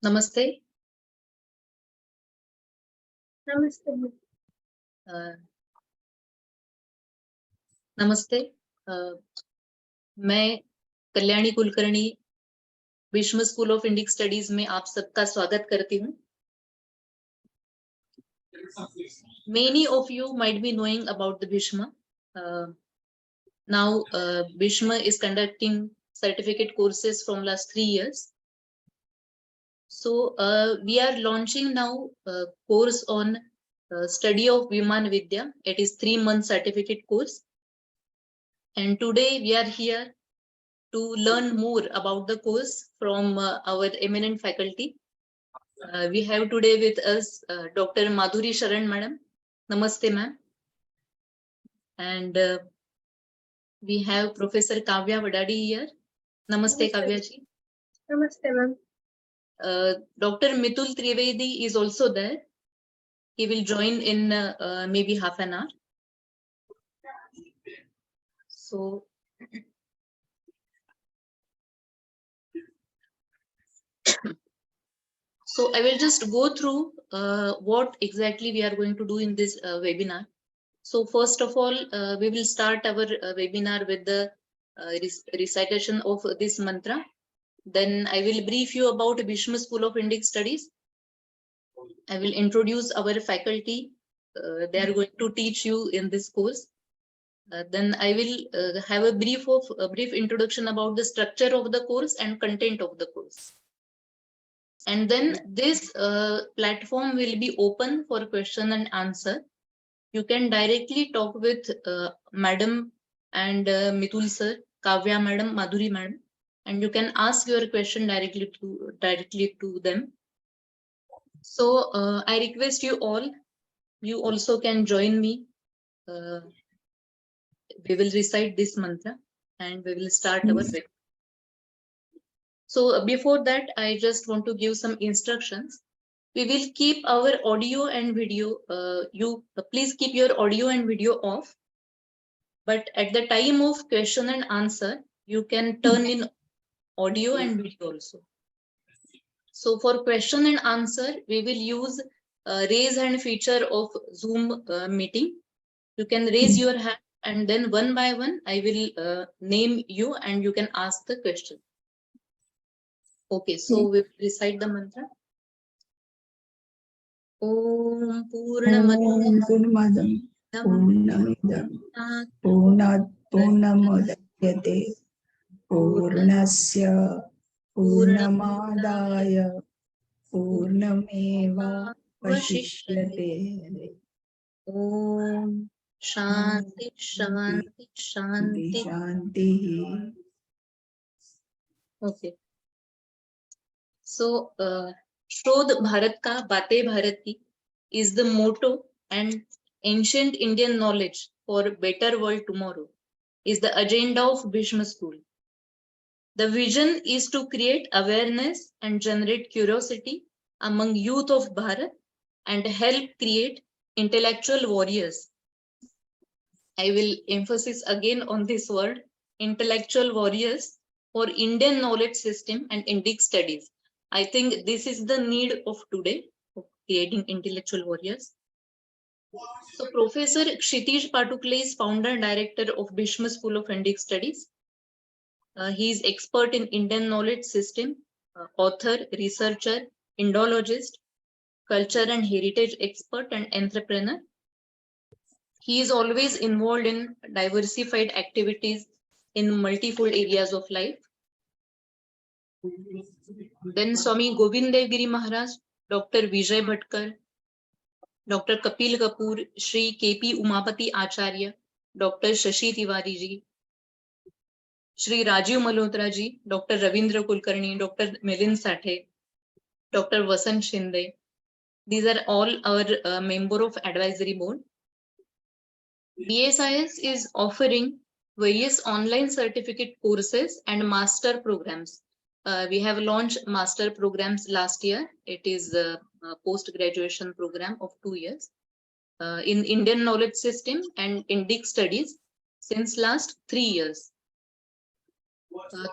Namaste. Namaste. नमस्ते. मैं Kalyani Kulkarni Bhishma school of Indic studies में आप सबका स्वागत करती हूँ. Many of you might be knowing about the Bhishma. Now Bhishma is conducting certificate courses from last 3 years. So we are launching now a course on study of VimanVidya. It is 3-month certificate course. And today we are here to learn more about the course from our eminent faculty. We have today with us Dr. Madhuri Sharon madam. Namaste ma'am. And we have Professor Kavya Vaddadi here. Namaste Kavya ji. Namaste ma'am. Dr. Mitul Trivedi is also there. He will join in maybe half an hour. So I will just go through what exactly we are going to do in this webinar. So first of all, we will start our webinar with the recitation of this mantra. Then I will brief you about Bhishma School of Indic Studies. I will introduce our faculty. They are going to teach you in this course. Then I will have a brief introduction about the structure of the course and content of the course. And then this platform will be open for question and answer. You can directly talk with Madam and Mitul sir, Kavya Madam, Madhuri Madam, and you can ask your question directly to them. So I request you all, you also can join me. We will recite this mantra and we will start our webinar. So before that, I just want to give some instructions. We will keep our audio and video. You please keep your audio and video off. But at the time of question and answer, you can turn in audio and video also. So for question and answer, we will use raise hand feature of Zoom meeting. You can raise your hand and then one by one, I will name you and you can ask the question. Okay, so we will recite the mantra. Om Purnamad Purnamidam Purnamudachyate Purnasya Purnamadaya Purnameva Vashishyate. Om Shanti Shanti Shanti Shanti. Okay. So Shodh Bharat Ka Bate Bharat Ki is the motto, and ancient Indian knowledge for better world tomorrow is the agenda of Bhishma School. The vision is to create awareness and generate curiosity among youth of Bharat and help create intellectual warriors. I will emphasize again on this word, intellectual warriors for Indian knowledge system and Indic studies. I think this is the need of today, of creating intellectual warriors. So Professor Kshitij Patukle is founder and director of Bhishma School of Indic Studies. He is expert in Indian knowledge system, author, researcher, Indologist, culture and heritage expert and entrepreneur. He is always involved in diversified activities in multifold areas of life. Then Swami Govind Dev Giri Maharaj, Dr. Vijay Bhatkar, Dr. Kapil Kapoor, Shri K.P. Umapati Acharya, Dr. Shashi Tiwari ji, Shri Rajiv Malhotra ji, Dr. Ravindra Kulkarni, Dr. Milind Sathe, Dr. Vasant Shinde. These are all our member of advisory board. BSIS is offering various online certificate courses and master programs. We have launched master programs last year. It is a post-graduation program of 2 years. in Indian knowledge system and Indic studies since last 3 years.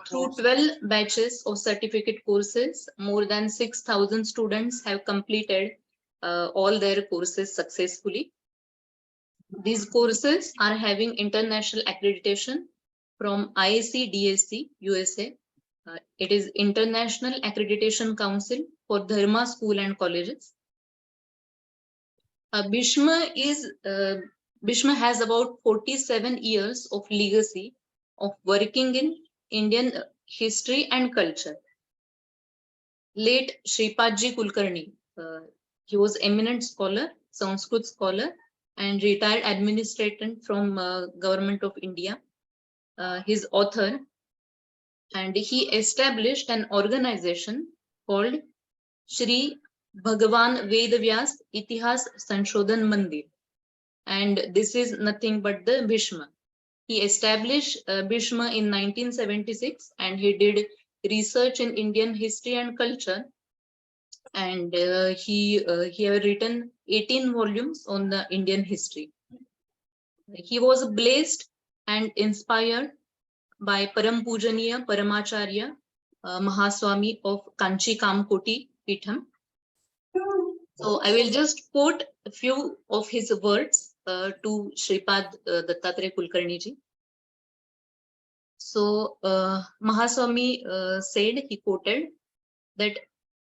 Through 12 batches of certificate courses, more than 6,000 students have completed all their courses successfully. These courses are having international accreditation from IAC DSC USA. It is International Accreditation Council for Dharma School and Colleges. Bhishma has about 47 years of legacy of working in Indian history and culture. Late Shripadji Kulkarni, he was eminent scholar, Sanskrit scholar, and retired administrator from Government of India. His author, and he established an organization called Shri Bhagavan Vedavyas Itihas Sanshodhan Mandir, and this is nothing but the Bhishma. He established Bhishma in 1976, and he did research in Indian history and culture, and he have written 18 volumes on the Indian history. He was blessed and inspired by Param Pujaniya Paramacharya Mahaswami of Kanchi Kamkoti Pitham. So I will just quote a few of his words to Shripad Dattatreya Kulkarni ji. So Mahaswami said, he quoted, that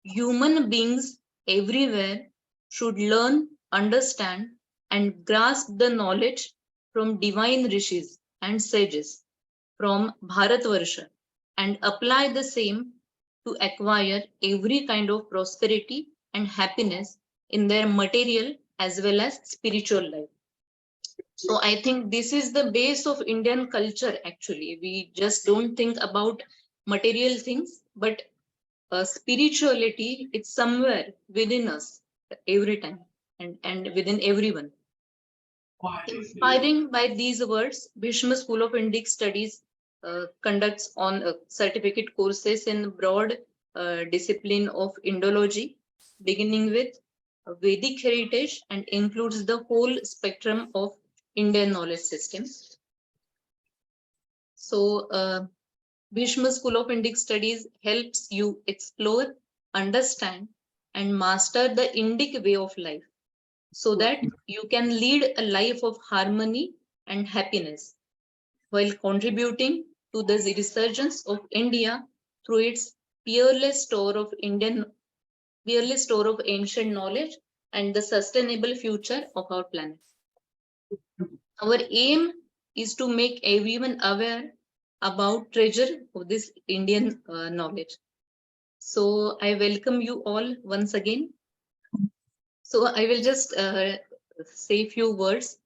human beings everywhere should learn, understand, and grasp the knowledge from divine rishis and sages from Bharatvarsha and apply the same to acquire every kind of prosperity and happiness in their material as well as spiritual life. So I think this is the base of Indian culture. Actually, we just don't think about material things, but spirituality, it's somewhere within us every time and within everyone. Inspiring by these words, Bhishma School of Indic Studies conducts on certificate courses in broad discipline of Indology, beginning with Vedic heritage and includes the whole spectrum of Indian knowledge systems. So Bhishma School of Indic Studies helps you explore, understand, and master the Indic way of life so that you can lead a life of harmony and happiness while contributing to the resurgence of India through its peerless store of ancient knowledge and the sustainable future of our planet. Our aim is to make everyone aware about treasure of this Indian knowledge. So I welcome you all once again. So I will just say a few words.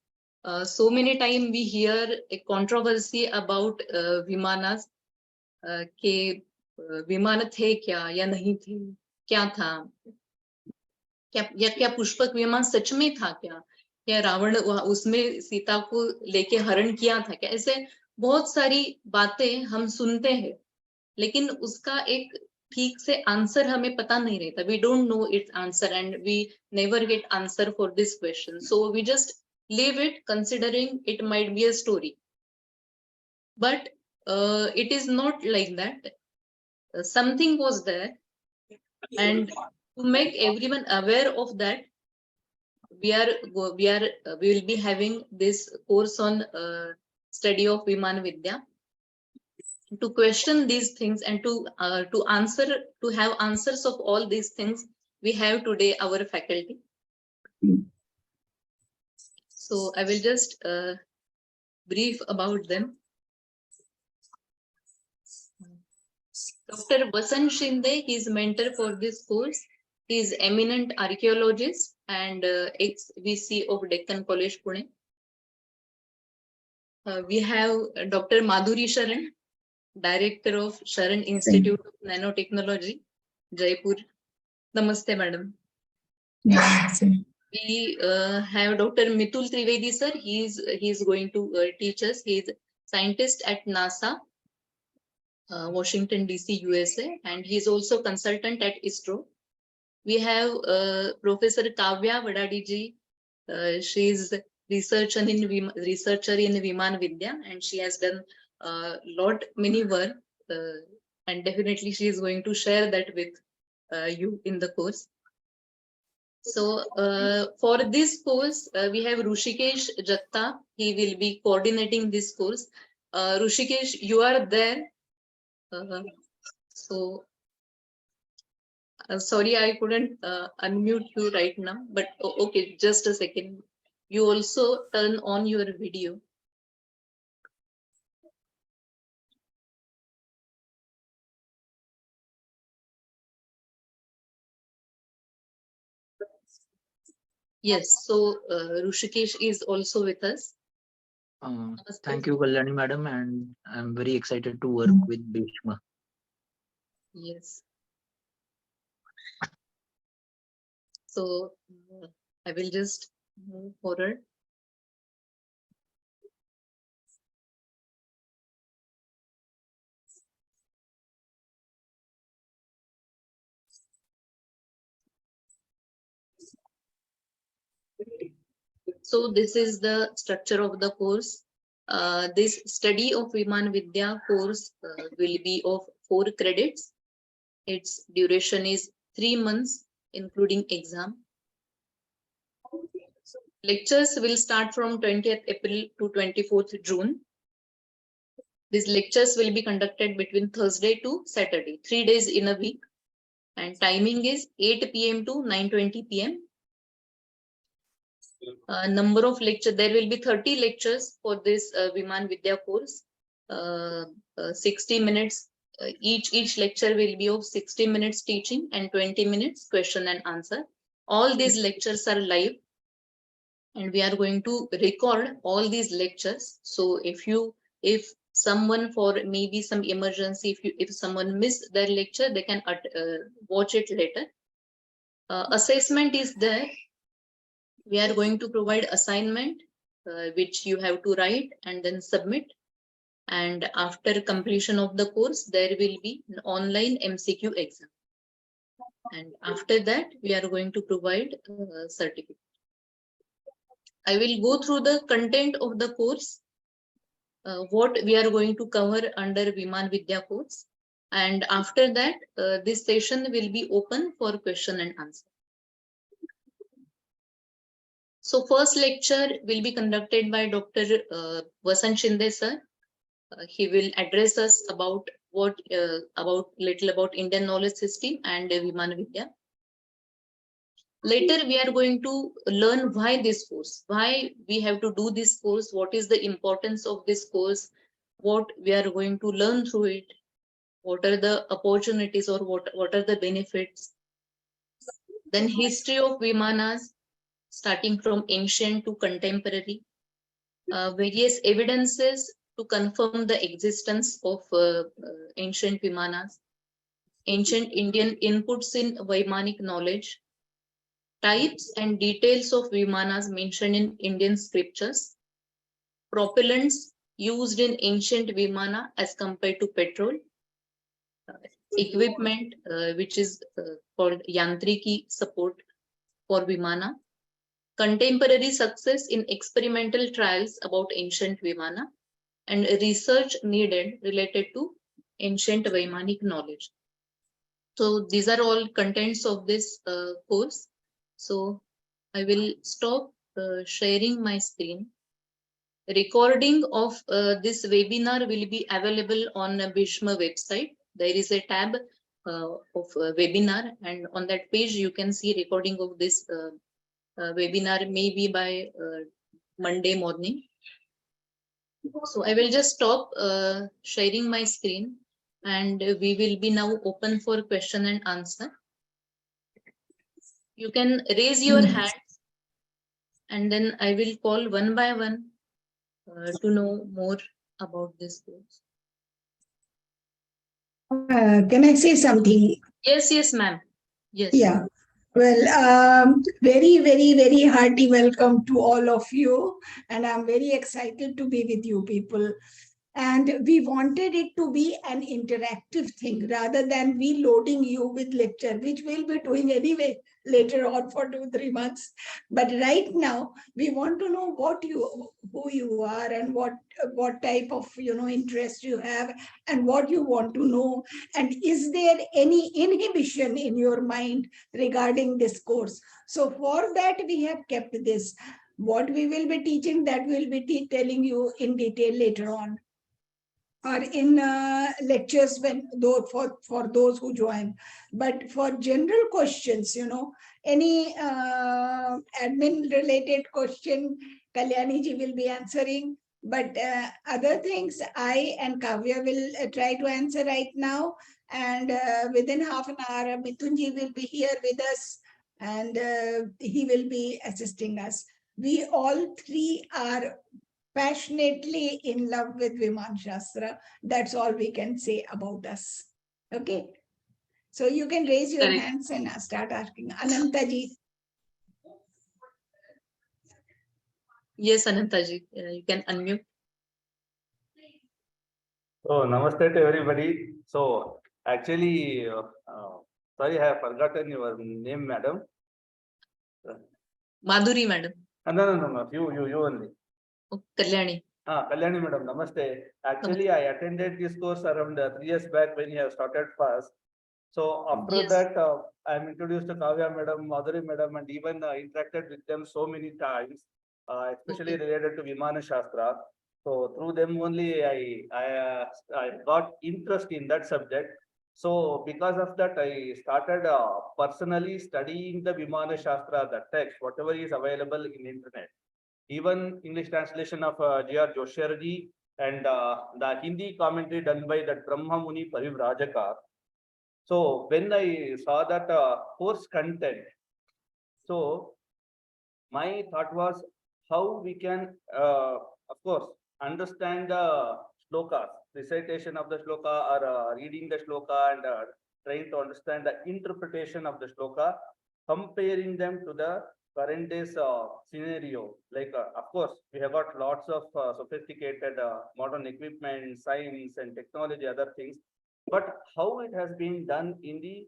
So many times we hear a controversy about Vimanas, कि विमान थे क्या या नहीं थे, क्या था, क्या पुष्पक विमान सच में था क्या रावण उसमें सीता को लेके हरण किया था क्या, ऐसे बहुत सारी बातें हम सुनते हैं, लेकिन उसका एक ठीक से आंसर हमें पता नहीं रहता. We don't know its answer and we never get answer for this question. So we just leave it considering it might be a story. But it is not like that. Something was there, and to make everyone aware of that, we will be having this course on study of VimanVidya. To question these things and to have answers of all these things, we have today our faculty. So I will just brief about them. Dr. Vasant Shinde, he is mentor for this course. He is eminent archaeologist and ex-VC of Deccan College, Pune. We have Dr. Madhuri Sharon, Director of Sharon Institute of Nanotechnology, Jaipur. Namaste, madam. Namaste. We have Dr. Mitul Trivedi, sir. He is going to teach us. He is scientist at NASA, Washington DC, USA, and he is also consultant at ISRO. We have Professor Kavya Vaddadi ji. She is researcher in VimanVidya, and she has done many work, and definitely she is going to share that with you in the course. So for this course, we have Rushikesh Jatta. He will be coordinating this course. Rushikesh, you are there. So sorry, I couldn't unmute you right now, but okay, just a second. You also turn on your video. Yes, so Rushikesh is also with us. Thank you, Kalyani madam, and I'm very excited to work with Bhishma. Yes. So I will just move forward. So this is the structure of the course. This study of VimanVidya course will be of 4 credits. Its duration is 3 months, including exam. Lectures will start from 20th April to 24th June. These lectures will be conducted between Thursday to Saturday, 3 days in a week. And timing is 8 p.m. to 9:20 p.m. Number of lectures, there will be 30 lectures for this VimanVidya course. 60 minutes, each lecture will be of 60 minutes teaching and 20 minutes question and answer. All these lectures are live, and we are going to record all these lectures. So if someone for maybe some emergency, if someone missed their lecture, they can watch it later. Assessment is there. We are going to provide assignment which you have to write and then submit. And after completion of the course, there will be an online MCQ exam. And after that, we are going to provide a certificate. I will go through the content of the course, what we are going to cover under VimanVidya course. And after that, this session will be open for question and answer. So first lecture will be conducted by Dr. Vasant Shinde sir. He will address us about little about Indian knowledge system and VimanVidya. Later, we are going to learn why this course, why we have to do this course, what is the importance of this course, what we are going to learn through it, what are the opportunities or what are the benefits. Then history of Vimanas, starting from ancient to contemporary, various evidences to confirm the existence of ancient Vimanas, ancient Indian inputs in Vaimanic knowledge, types and details of Vimanas mentioned in Indian scriptures, propellants used in ancient Vimana as compared to petrol, equipment which is called Yantriki support for Vimana, contemporary success in experimental trials about ancient Vimana, and research needed related to ancient Vaimanic knowledge. So these are all contents of this course. So I will stop sharing my screen. Recording of this webinar will be available on Bhishma website. There is a tab of webinar, and on that page you can see recording of this webinar maybe by Monday morning. So I will just stop sharing my screen, and we will be now open for question and answer. You can raise your hand, and then I will call one by one to know more about this course. Can I say something? Yes, ma'am. Yes. Yeah. Well, very, very, very hearty welcome to all of you. And I'm very excited to be with you people. And we wanted it to be an interactive thing rather than we loading you with lecture, which we'll be doing anyway later on for 2-3 months. But right now, we want to know who you are and what type of interest you have and what you want to know. And is there any inhibition in your mind regarding this course? So for that, we have kept this. What we will be teaching, that we'll be telling you in detail later on, or in lectures when for those who join. But for general questions, any admin related question, Kalyani ji will be answering. But other things, I and Kavya will try to answer right now. And within half an hour, Mitul ji will be here with us, and he will be assisting us. We all three are passionately in love with Viman Shastra. That's all we can say about us. Okay. So you can raise your Correct. hands and start asking. Anantaji. Yes, Anantaji, you can unmute. So, namaste to everybody. So, actually, sorry, I have forgotten your name, madam. Madhuri, madam. No, you only. Oh, Kalyani. Kalyani, madam, namaste. Actually, I attended this course around 3 years back when you have started first. So, after Yes. that, I am introduced to Kavya, madam, Madhuri, madam, and even interacted with them so many times, especially Okay. related to Vimana Shastra. So through them only I got interest in that subject. So because of that, I started personally studying the Vimana Shastra, the text, whatever is available in internet. Even English translation of G.R. Joshiarji and the Hindi commentary done by that Brahma Muni Parivrajaka. So when I saw that course content, so my thought was how we can, of course, understand the shlokas, recitation of the shloka, or reading the shloka and trying to understand the interpretation of the shloka, comparing them to the current days scenario. Like, of course, we have got lots of sophisticated modern equipment, science and technology, other things. But how it has been done in the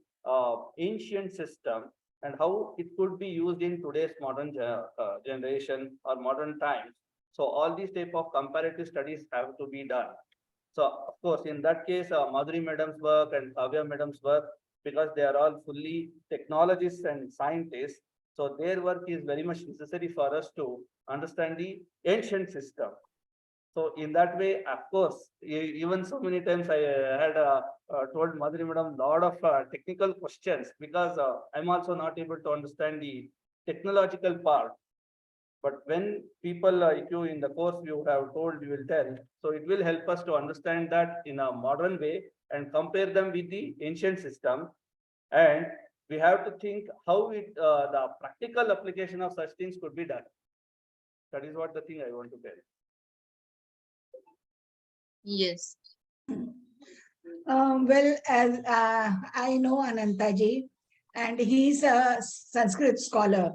ancient system and how it could be used in today's modern generation or modern times. So all these type of comparative studies have to be done. So of course, in that case, Madhuri madam's work and Kavya madam's work, because they are all fully technologists and scientists, so their work is very much necessary for us to understand the ancient system. So in that way, of course, even so many times I had told Madhuri madam lot of technical questions because I'm also not able to understand the technological part. But when people like you in the course you have told, you will tell, so it will help us to understand that in a modern way and compare them with the ancient system. And we have to think how the practical application of such things could be done. That is what the thing I want to tell. Yes. Well, as I know Anantaji, and he's a Sanskrit scholar,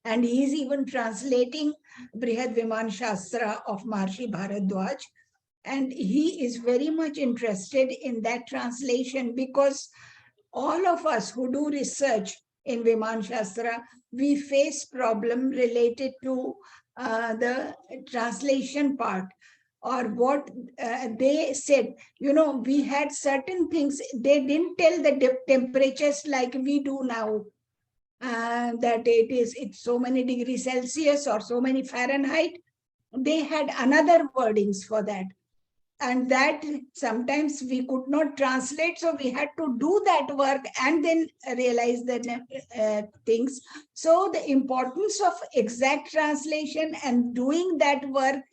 and he's even translating Brihad Viman Shastra of Maharishi Bharadwaj. And he is very much interested in that translation because all of us who do research in Viman Shastra, we face problem related to the translation part, or what they said. We had certain things, they didn't tell the temperatures like we do now, that it's so many degrees Celsius or so many Fahrenheit. They had another wordings for that. And that sometimes we could not translate, so we had to do that work and then realize the things. So the importance of exact translation and doing that work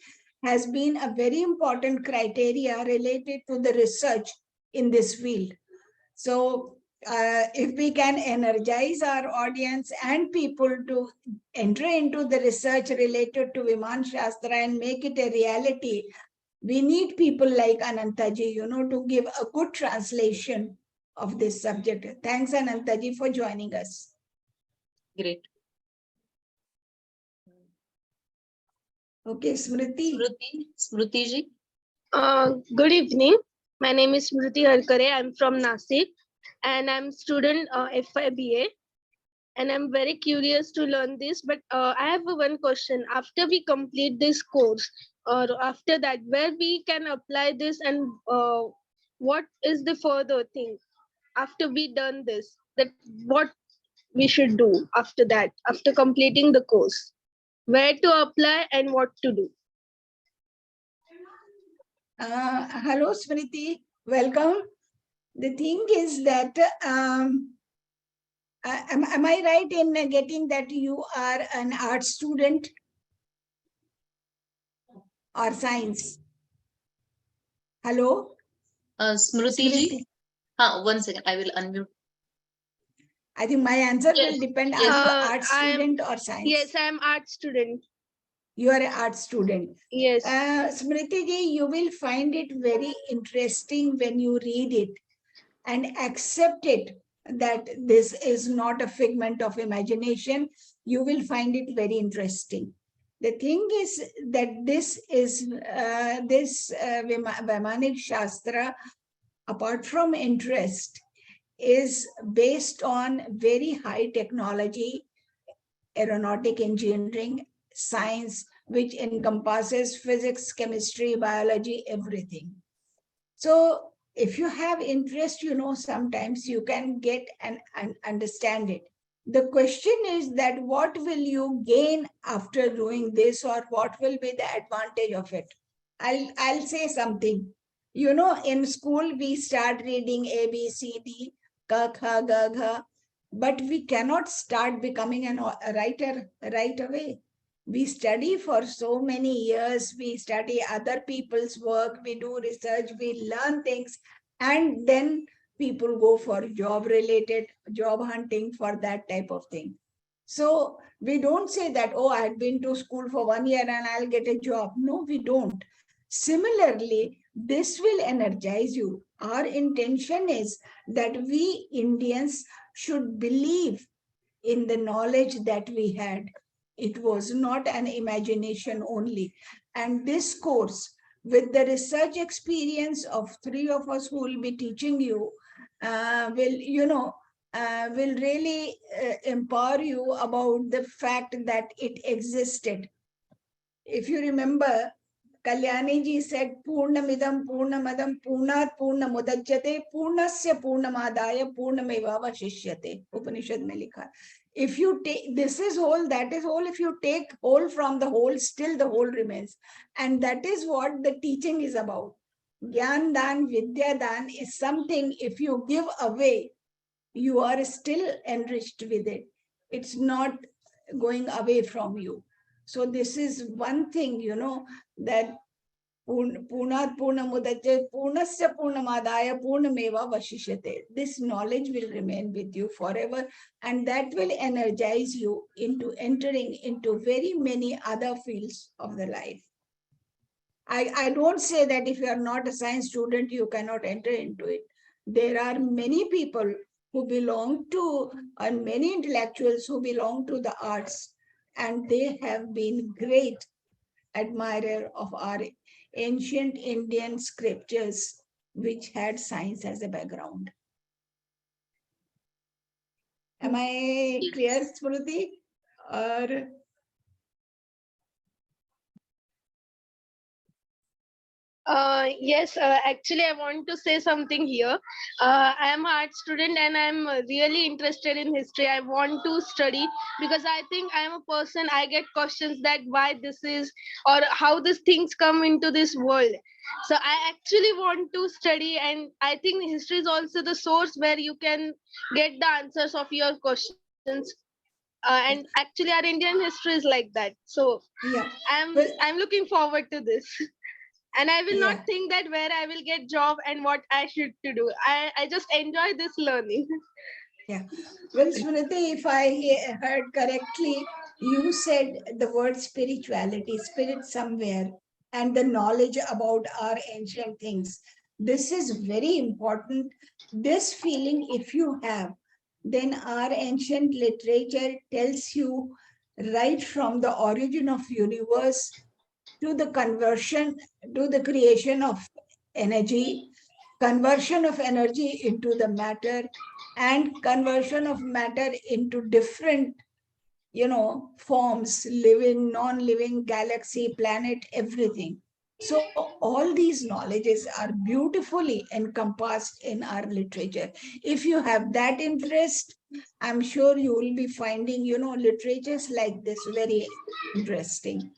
has been a very important criteria related to the research in this field. So if we can energize our audience and people to enter into the research related to Viman Shastra and make it a reality, we need people like Anantaji, to give a good translation of this subject. Thanks, Anantaji, for joining us. Great. Okay, Smriti. Smriti ji. Good evening. My name is Smriti Harkare. I'm from Nasik and I'm student FIBA, and I'm very curious to learn this. But I have one question. After we complete this course, or after that, where we can apply this, and what is the further thing after we done this? That what we should do after that, after completing the course, where to apply and what to do. Hello, Smriti. Welcome. The thing is that, am I right in getting that you are an art student or science? Hello? Smriti ji. One second, I will unmute. I think my answer Yes. will depend. Yes. Are you I art am- student or science? Yes, I'm art student. You are an art student. Yes. Smriti ji, you will find it very interesting when you read it and accept it that this is not a figment of imagination. You will find it very interesting. The thing is that this is Vimanic Shastra, apart from interest, is based on very high technology, aeronautic engineering, science, which encompasses physics, chemistry, biology, everything. So if you have interest, sometimes you can get and understand it. The question is that what will you gain after doing this, or what will be the advantage of it? I'll say something. In school, we start reading A, B, C, D, Ka, Kha, Ga, Gha, but we cannot start becoming a writer right away. We study for so many years, we study other people's work, we do research, we learn things, and then people go for job hunting for that type of thing. So we don't say that, oh, I had been to school for 1 year and I'll get a job. No, we don't. Similarly, this will energize you. Our intention is that we Indians should believe in the knowledge that we had. It was not an imagination only. And this course, with the research experience of 3 of us who will be teaching you, will really empower you about the fact that it existed. If you remember, Kalyani ji said, Purnamidam Purnamadam Purnat Purnamudajyate Purnasya Purnamadaya Purnameva Vashishyate. Upanishad mein likha. If you take, this is whole, that is whole. If you take whole from the whole, still the whole remains. And that is what the teaching is about. Gyan Dan, Vidya Dan is something, if you give away, you are still enriched with it. It's not going away from you. So this is one thing, that Purnat Purnamudachyate Purnasya Purnamadaya Purnameva Vashishyate. This knowledge will remain with you forever, and that will energize you into entering into very many other fields of the life. I don't say that if you are not a science student, you cannot enter into it. There are many people who belong to, and many intellectuals who belong to the arts, and they have been great admirer of our ancient Indian scriptures, which had science as a background. Am I clear, Smriti? Or Yes, actually, I want to say something here. I am an art student and I'm really interested in history. I want to study because I think I am a person, I get questions that why this is or how these things come into this world. So I actually want to study, and I think history is also the source where you can get the answers of your questions. And actually, our Indian history is like that. So yeah, I'm looking forward to this. And I will yeah. not think that where I will get job and what I should to do. I just enjoy this learning. Yeah. Well, Smriti, if I heard correctly, you said the word spirituality, spirit somewhere, and the knowledge about our ancient things. This is very important. This feeling, if you have, then our ancient literature tells you right from the origin of universe to the conversion, to the creation of energy, conversion of energy into the matter, and conversion of matter into different, forms, living, non-living, galaxy, planet, everything. So all these knowledges are beautifully encompassed in our literature. If you have that interest, I'm sure you will be finding, literatures like this very interesting.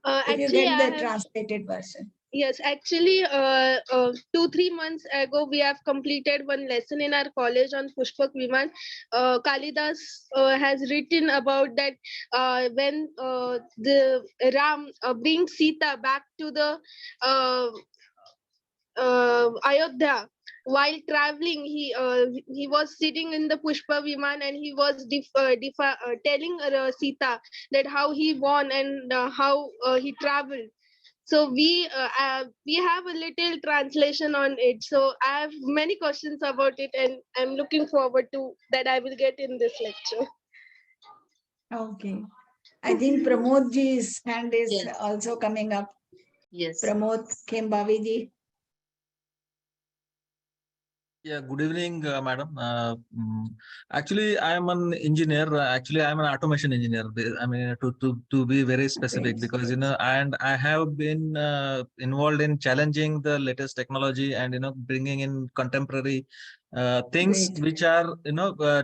If you Actually, get I the have. translated version. Yes, actually, 2-3 months ago, we have completed one lesson in our college on Pushpak Viman. Kalidas has written about that when the Ram brings Sita back to the Ayodhya. While traveling, he was sitting in the Pushpa Viman and he was telling Sita that how he won and how he traveled. So we have a little translation on it. So I have many questions about it, and I'm looking forward to that. I will get in this lecture. Okay. I think Pramodji's hand is Yes. also coming up. Yes. Pramod Kembaviji. Yeah, good evening, madam. Actually, I am an engineer. Actually, I am an automation engineer. I mean, to be very specific, Great, because great. and I have been involved in challenging the latest technology and bringing in contemporary things Great. which are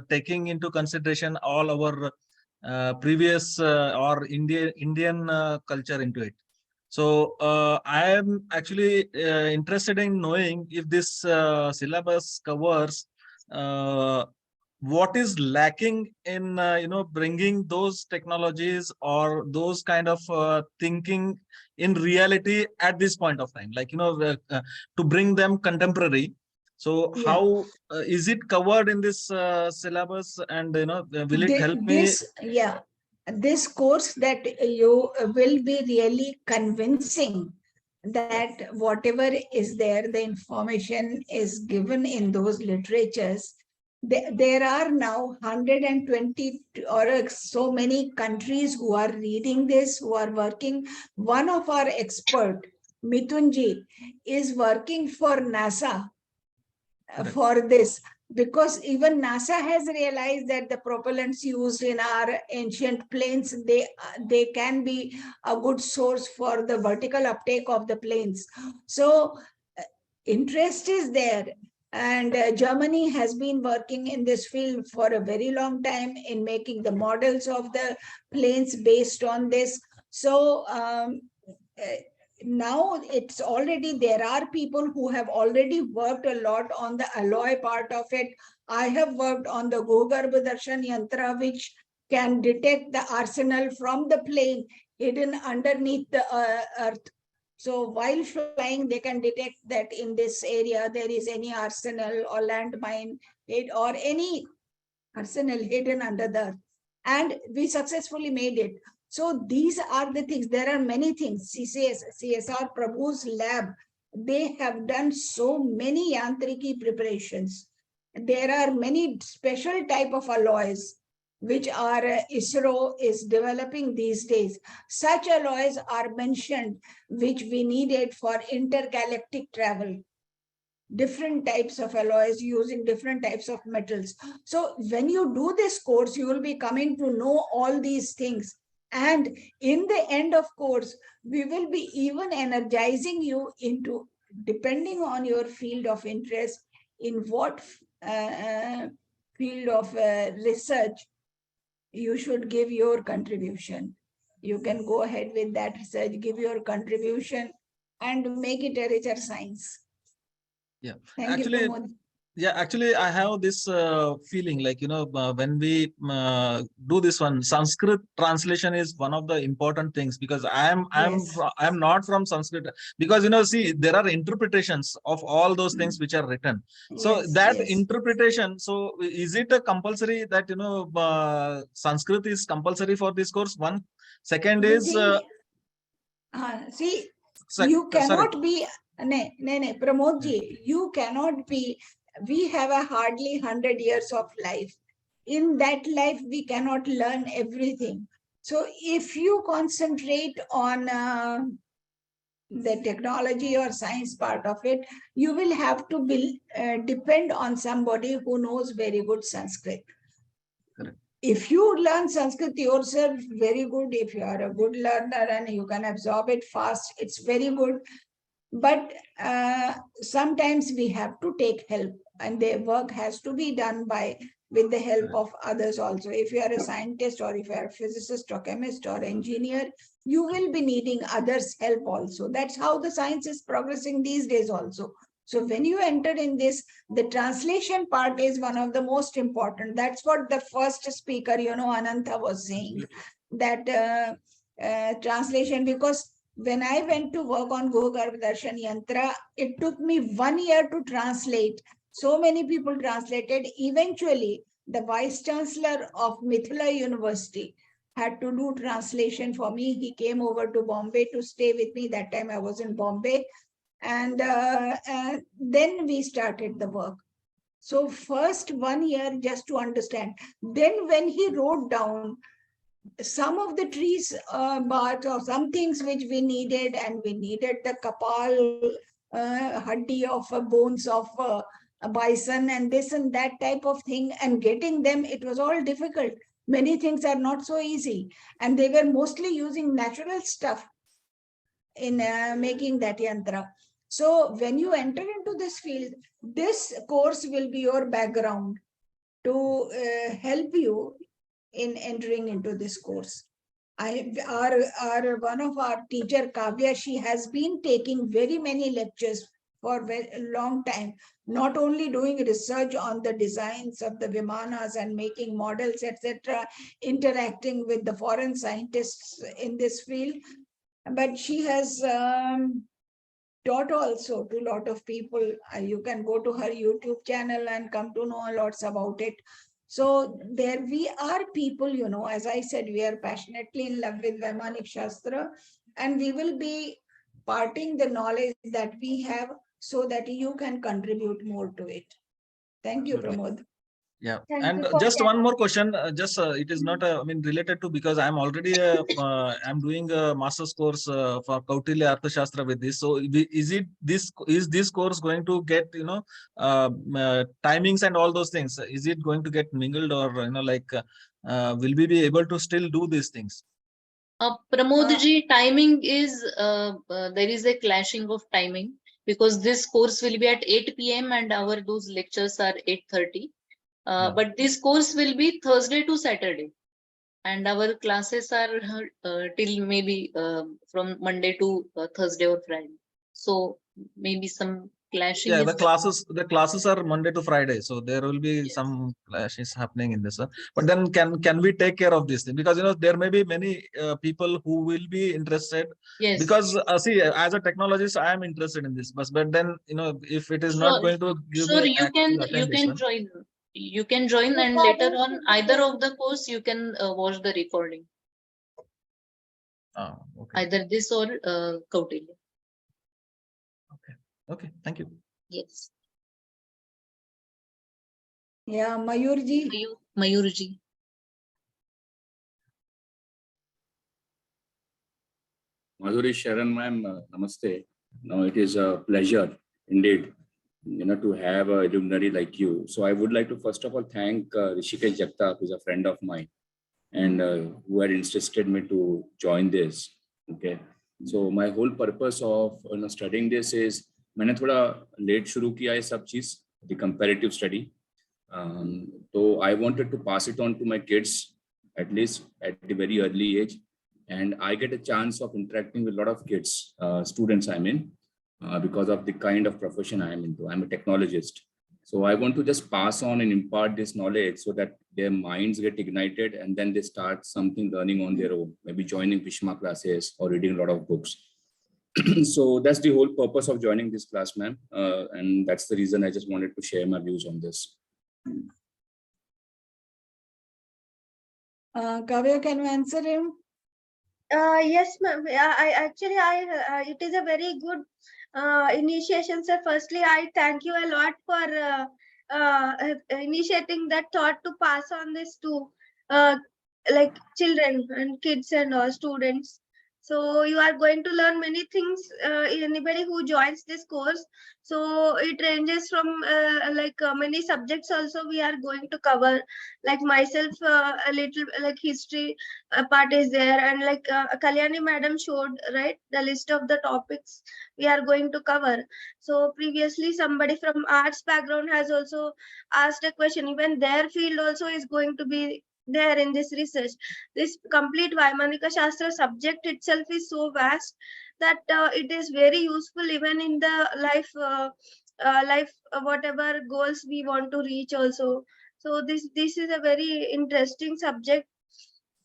taking into consideration all our previous or Indian culture into it. So I am actually interested in knowing if this syllabus covers what is lacking in bringing those technologies or those kind of thinking in reality at this point of time, like to bring them contemporary. So Yeah. how is it covered in this syllabus, and will it help me? This course that you will be really convincing that whatever is there, the information is given in those literatures. There are now 120 or so many countries who are reading this, who are working. One of our expert, Mitunji, is working for NASA for this, because even NASA has realized that the propellants used in our ancient planes, they can be a good source for the vertical uptake of the planes. So interest is there, and Germany has been working in this field for a very long time in making the models of the planes based on this. So now it's already, there are people who have already worked a lot on the alloy part of it. I have worked on the Gogarbha Darshan Yantra, which can detect the arsenal from the plane hidden underneath the earth. So while flying, they can detect that in this area there is any arsenal or landmine or any arsenal hidden under the earth. And we successfully made it. So these are the things. There are many things. CSR Prabhu's lab, they have done so many yantriki preparations. There are many special type of alloys which our ISRO is developing these days. Such alloys are mentioned which we needed for intergalactic travel. Different types of alloys using different types of metals. So when you do this course, you will be coming to know all these things. And in the end of course, we will be even energizing you into, depending on your field of interest, in what field of research you should give your contribution. You can go ahead with that research, give your contribution, and make it a richer science. Yeah, Thank actually, you, Pramod. yeah, actually, I have this feeling like, when we do this one, Sanskrit translation is one of the important things, because Yes. I'm not from Sanskrit, because, see, there are interpretations of all those things which are written. So Yes, that yes. interpretation, so is it a compulsory that, Sanskrit is compulsory for this course? One. Second The is, thing, you sorry. cannot be, Pramodji, you cannot be, we have a hardly 100 years of life. In that life, we cannot learn everything. So if you concentrate on the technology or science part of it, you will have to depend on somebody who knows very good Sanskrit. Correct. If you learn Sanskrit yourself, very good. If you are a good learner and you can absorb it fast, it's very good. But sometimes we have to take help, and the work has to be done with the help of others also. If you are a scientist, or if you are a physicist or chemist or engineer, you will be needing others' help also. That's how the science is progressing these days also. So when you enter in this, the translation part is one of the most important. That's what the first speaker, Ananta was saying, that translation, because when I went to work on Go Garbh Darshan Yantra, it took me 1 year to translate. So many people translated. Eventually, the Vice Chancellor of Mithila University had to do translation for me. He came over to Bombay to stay with me. That time I was in Bombay. And then we started the work. So first 1 year just to understand. Then when he wrote down some of the trees bark or some things which we needed, and we needed the kapal haddi of bones of a bison and this and that type of thing, and getting them, it was all difficult. Many things are not so easy, and they were mostly using natural stuff in making that yantra. So when you enter into this field, this course will be your background to help you in entering into this course. One of our teacher, Kavya, she has been taking very many lectures for a long time, not only doing research on the designs of the Vimanas and making models, etc., interacting with the foreign scientists in this field, but she has taught also to a lot of people. You can go to her YouTube channel and come to know lots about it. So there we are people, as I said, we are passionately in love with Vaimanic Shastra, and we will be parting the knowledge that we have so that you can contribute more to it. Thank you, Pramod. Yeah, Thank and you for just that. one more question. It is not, related to, because I'm already I'm doing a master's course for Kautilya Arthashastra with this. So is this course going to get timings and all those things? Is it going to get mingled, or will we be able to still do these things? Pramodji, timing is there is a clashing of timing, because this course will be at 8 p.m. and those lectures are 8:30. Yeah. But this course will be Thursday to Saturday, and our classes are till maybe from Monday to Thursday or Friday. So maybe some clashing. Yeah, is the classes are Monday to Friday, so there will be some clashes happening in this. But then can we take care of this thing? Because there may be many people who will be interested. Yes. Because see, as a technologist, I am interested in this. But then if it is not going to give Sure, me you can join. You can join, and later on, either of the course you can watch the recording. Okay. Either this or Kautilya. Okay, thank you. Yes. Yeah, Mayurji. Mayurji. Madhuri, Sharon, ma'am, namaste. No, it is a pleasure indeed, to have a luminary like you. So I would like to first of all thank Rishikesh Jagtap, who is a friend of mine, and who had insisted me to join this. Okay. So my whole purpose of studying this is, मैंने थोड़ा late शुरू किया ये सब चीज, the comparative study. So I wanted to pass it on to my kids, at least at the very early age. And I get a chance of interacting with a lot of kids, students I'm in, because of the kind of profession I am into. I'm a technologist. So I want to just pass on and impart this knowledge so that their minds get ignited, and then they start something learning on their own, maybe joining Bhishma classes or reading a lot of books. So that's the whole purpose of joining this class, ma'am. And that's the reason I just wanted to share my views on this. Kavya, can you answer him? Yes, ma'am. It is a very good initiation, sir. Firstly, I thank you a lot for initiating that thought to pass on this to like children and kids and students. So you are going to learn many things. Anybody who joins this course, so it ranges from many subjects also we are going to cover. Like myself, a little like history part is there, and like Kalyani madam showed right the list of the topics we are going to cover. So previously somebody from arts background has also asked a question. Even their field also is going to be there in this research. This complete Vaimanika Shastra subject itself is so vast that it is very useful even in the life whatever goals we want to reach also. So this is a very interesting subject.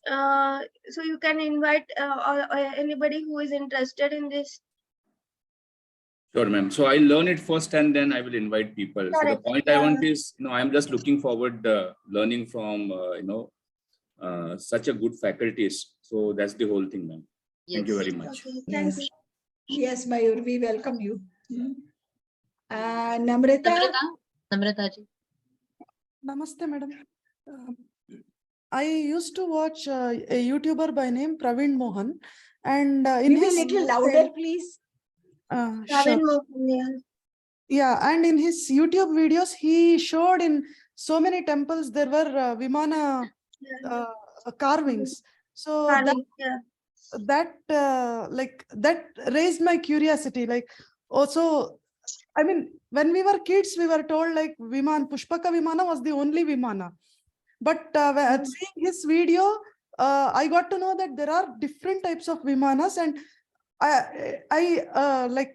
So you can invite anybody who is interested in this. Sure, ma'am. So I'll learn it first and then I will invite people. So the Correct. point I want is, I'm just looking forward learning from, such a good faculties. So that's the whole thing, ma'am. Thank you very much. Okay, thank Yes. you. Yes, Mayur, we welcome you. Namrata, Namrata ji. Namaste, madam. I used to watch a YouTuber by name Praveen Mohan, and in be a his little louder, please. Sure. Praveen Mohan, Yeah, and in his YouTube videos, he showed in so many temples there were Vimana yeah. carvings. So Carving, yeah. that raised my curiosity. Like also, I mean, when we were kids, we were told like Pushpaka Vimana was the only Vimana. But seeing his video, I got to know that there are different types of Vimanas, and I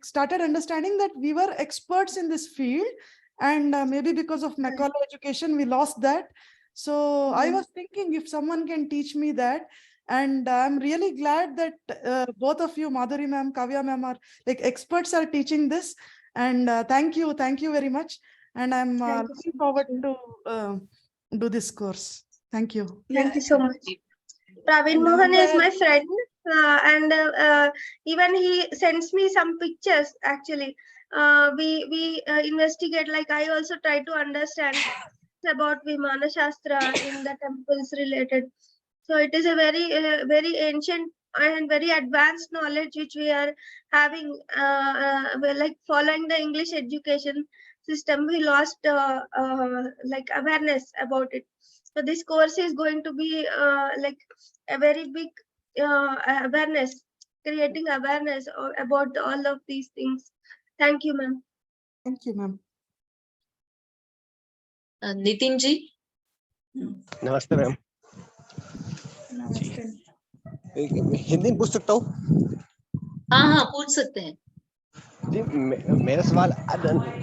started understanding that we were experts in this field, and maybe because of Macaulay education, we lost that. So I was thinking if someone can teach me that, and I'm really glad that both of you, Madhuri ma'am, Kavya ma'am, are like experts are teaching this. And thank you very much. And I'm looking forward to do this course. Thank you. Thank you so much. Praveen Mohan is my friend, and even he sends me some pictures. Actually, we investigate. Like I also try to understand about Vimana Shastra in the temples related. So it is a very ancient and very advanced knowledge which we are having. We're like following the English education system, we lost like awareness about it. So this course is going to be like a very big awareness, creating awareness about all of these things. Thank you, ma'am. Thank you, ma'am. Nitin ji. नमस्ते ma'am Namaste. Hindi में पूछ सकता हूँ हाँ पूछ सकते हैं जी मेरा सवाल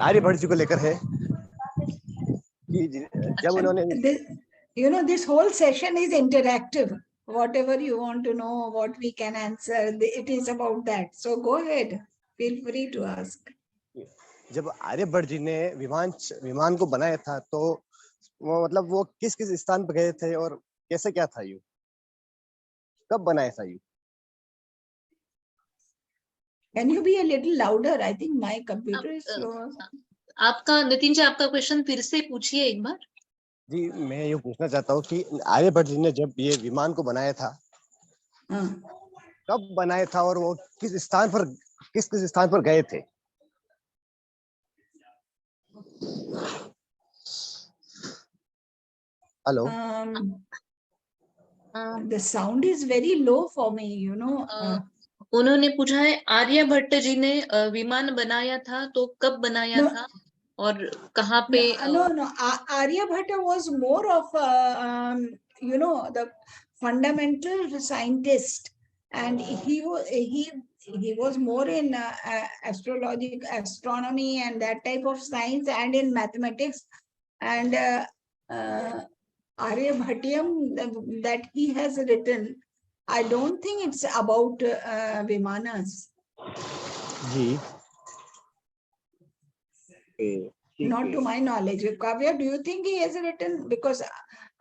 आर्यभट्ट जी को लेकर है कि जब उन्होंने this whole session is interactive. Whatever you want to know, what we can answer, it is about that. So go ahead. Feel free to ask. जब आर्यभट्ट जी ने विमान को बनाया था तो वो मतलब वो किस स्थान पर गए थे और कैसे क्या था यू कब बनाया था you Can you be a little louder? I think my computer is slow. आपका नितिन जी आपका क्वेश्चन फिर से पूछिए एक बार जी मैं ये पूछना चाहता हूँ कि आर्यभट्ट जी ने जब ये विमान को बनाया था कब बनाया था और वो किस स्थान पर गए थे hello The sound is very low for me, you know. उन्होंने पूछा है आर्यभट्ट जी ने विमान बनाया था तो कब बनाया था और कहाँ पे No. Aryabhatta was more of the fundamental scientist, and he was more in astrology, astronomy, and that type of science, and in mathematics, and Aryabhatyam that he has written. I don't think it's about Vimanas. Ji Not to my knowledge. Kavya, do you think he has written? Because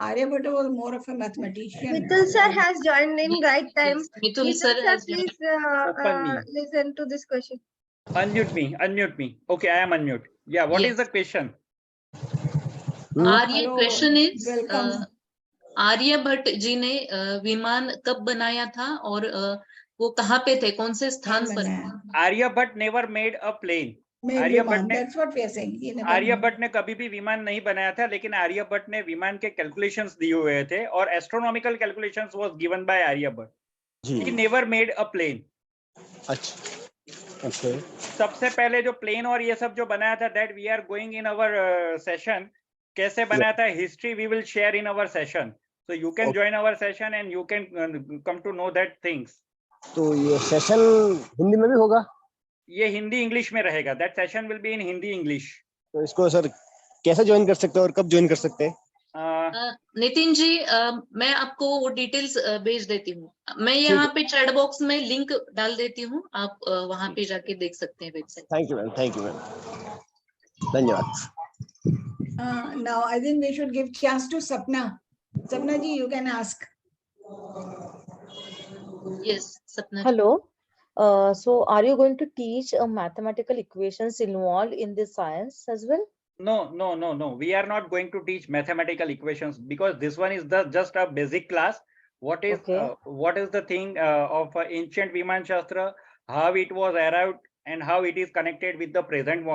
Aryabhatta was more of a mathematician. Mitul sir has joined in right time. Mitul sir has please listen to this question. Unmute me. Okay, I am unmute. Yeah, what is the question? Question is welcome. Aryabhata जी ने विमान कब बनाया था और वो कहाँ पे थे, कौन से स्थान पर? Aryabhat never made a plane. Made Aryabhat Viman, ने that's what we are saying. He never made. Aryabhata ने कभी भी विमान नहीं बनाया था, लेकिन आर्यभट्ट ने विमान के कैलकुलेशंस दिए हुए थे और astronomical calculations was given by Aryabhatta. He never made a plane. अच्छा, okay. सबसे पहले जो प्लेन और ये सब जो बनाया था, that we are going in our session. कैसे बनाया था history we will share in our session. So you can join our session and you can come to know that things. तो ये सेशन हिंदी में भी होगा? ये हिंदी इंग्लिश में रहेगा. That session will be in Hindi English. तो इसको सर कैसे ज्वाइन कर सकते हैं और कब ज्वाइन कर सकते हैं? नितिन जी, मैं आपको वो डिटेल्स भेज देती हूँ. मैं यहाँ पे चैट बॉक्स में लिंक डाल देती हूँ, आप वहां पे जाके देख सकते हैं website. Thank you ma'am, thank you ma'am, धन्यवाद. Now I think we should give chance to Sapna. Sapna ji, you can ask. Yes, Sapna. Hello. So are you going to teach mathematical equations involved in this science as well? No. We are not going to teach mathematical equations because this one is just a basic class. What is the thing of ancient Viman Shastra, how it was arrived and how it is connected with the present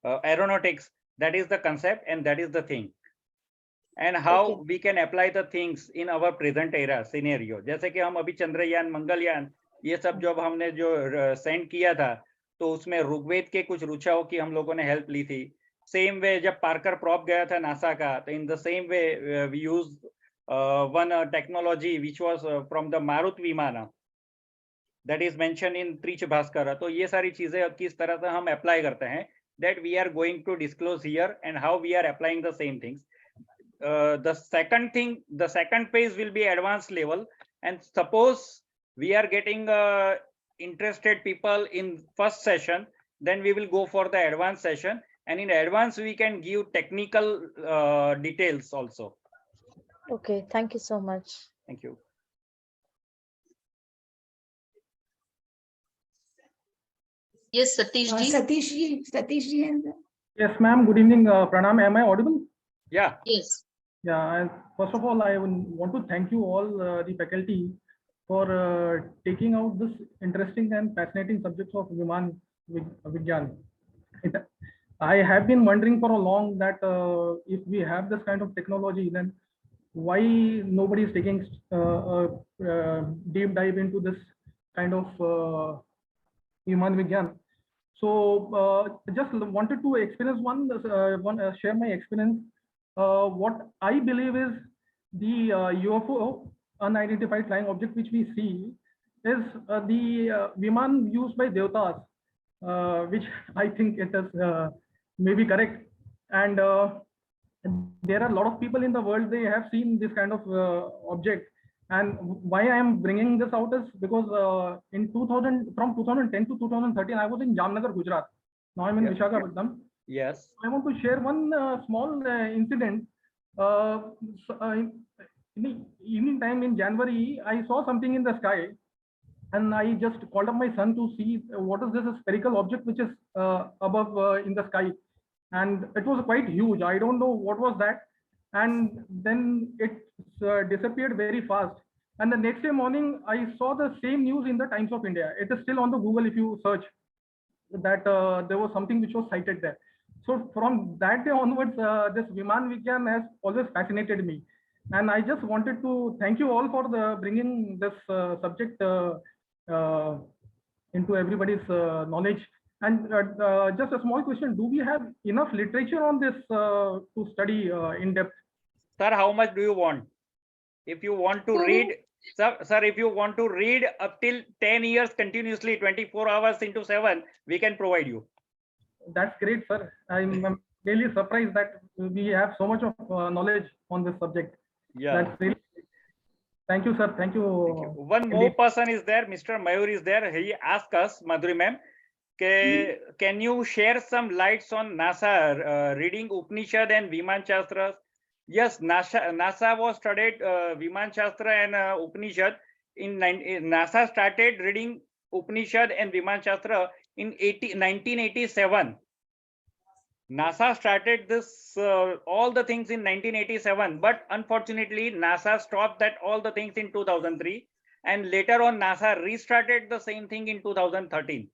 aeronautics. That is the concept and that is the thing. And how we can apply the things in our present era scenario. जैसे कि हम अभी चंद्रयान, मंगलयान ये सब जब हमने जो send किया था, तो उसमें ऋग्वेद के कुछ ऋचाओं की हम लोगों ने हेल्प ली थी. सेम वे जब पार्कर प्रॉप गया था नासा का, तो in the same way we use one technology which was from the Marut Vimana that is mentioned in Trich Bhaskara. तो ये सारी चीजें किस तरह से हम अप्लाई करते हैं, that we are going to disclose here and how we are applying the same things. The second phase will be advanced level, and suppose we are getting interested people in first session, then we will go for the advanced session, and in advance we can give technical details also. Okay, thank you so much. Thank you. Yes, Satish ji. Satish ji. Yes, ma'am. Good evening. Pranam. Am I audible? Yeah. Yes. Yeah. And first of all, I want to thank you all, the faculty, for taking out this interesting and fascinating subjects of Viman Vidya. I have been wondering for a long that if we have this kind of technology, then why nobody is taking deep dive into this kind of Viman Vidya. So just wanted to experience share my experience. What I believe is the UFO, unidentified flying object, which we see, is the Viman used by Devatas, which I think it is maybe correct. And there are a lot of people in the world, they have seen this kind of object. And why I am bringing this out is because from 2010 to 2013, I was in Jamnagar, Gujarat. Now I'm in Visakhapatnam. Yes. I want to share one small incident. In the evening time in January, I saw something in the sky, and I just called up my son to see what is this spherical object which is above in the sky. And it was quite huge. I don't know what was that. And then it disappeared very fast. And the next day morning, I saw the same news in the Times of India. It is still on the Google if you search that there was something which was cited there. So from that day onwards, this Viman Vidya has always fascinated me. And I just wanted to thank you all for bringing this subject into everybody's knowledge. And just a small question, do we have enough literature on this to study in depth? Sir, how much do you want? If you want to read, sir, if you want to read up till 10 years continuously, 24 hours into 7, we can provide you. That's great, sir. I'm really surprised that we have so much of knowledge on this subject. Yeah. That's really great. Thank you, sir. Thank you. One more person is there. Mr. Mayur is there. He asked us, Madhuri ma'am, can you share some lights on NASA reading Upanishad and Viman Shastras? Yes, NASA was studied Viman Shastra and Upanishad. NASA started reading Upanishad and Viman Shastra in 1987. NASA started this all the things in 1987, but unfortunately NASA stopped that all the things in 2003, and later on NASA restarted the same thing in 2013.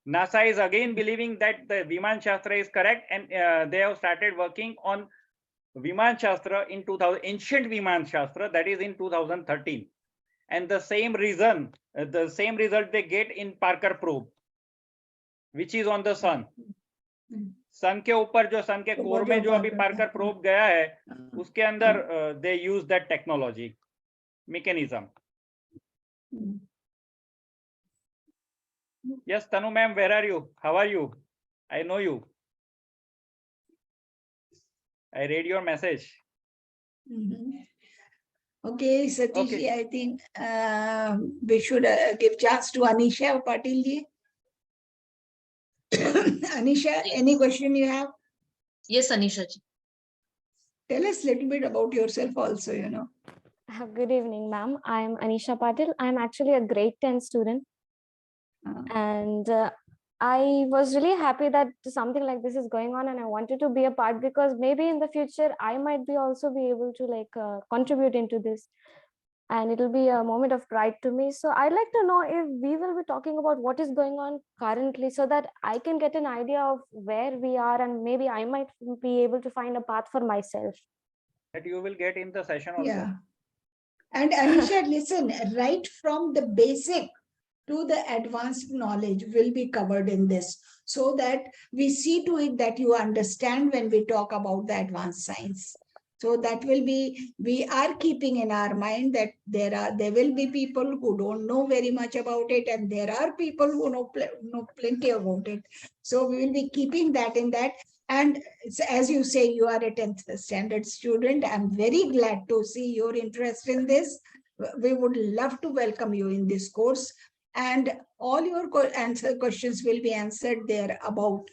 NASA is again believing that the Viman Shastra is correct, and they have started working on Viman Shastra in 2000, ancient Viman Shastra, that is in 2013. And the same result they get in Parker probe, which is on the sun. सन के ऊपर जो सन के core में जो अभी Parker probe गया है, उसके अंदर they use that technology mechanism. Yes, Tanu ma'am, where are you? How are you? I know you. I read your message. Okay, Satish, Okay. I think we should give chance to Anisha Patil ji. Anisha, Yes. any question you have? Yes, Anisha ji. Tell us a little bit about yourself also, you know. Good evening, ma'am. I'm Anisha Patil. I'm actually a grade 10 student. And I was really happy that something like this is going on, and I wanted to be a part because maybe in the future I might be also be able to contribute into this, and it'll be a moment of pride to me. So I'd like to know if we will be talking about what is going on currently so that I can get an idea of where we are, and maybe I might be able to find a path for myself. That you will get in the session also. Yeah. And Anisha, listen, right from the basic to the advanced knowledge will be covered in this, so that we see to it that you understand when we talk about the advanced science. So that will be, we are keeping in our mind that there will be people who don't know very much about it, and there are people who know plenty about it. So we will be keeping that in that. And as you say, you are a 10th standard student. I'm very glad to see your interest in this. We would love to welcome you in this course, and all your questions will be answered there about,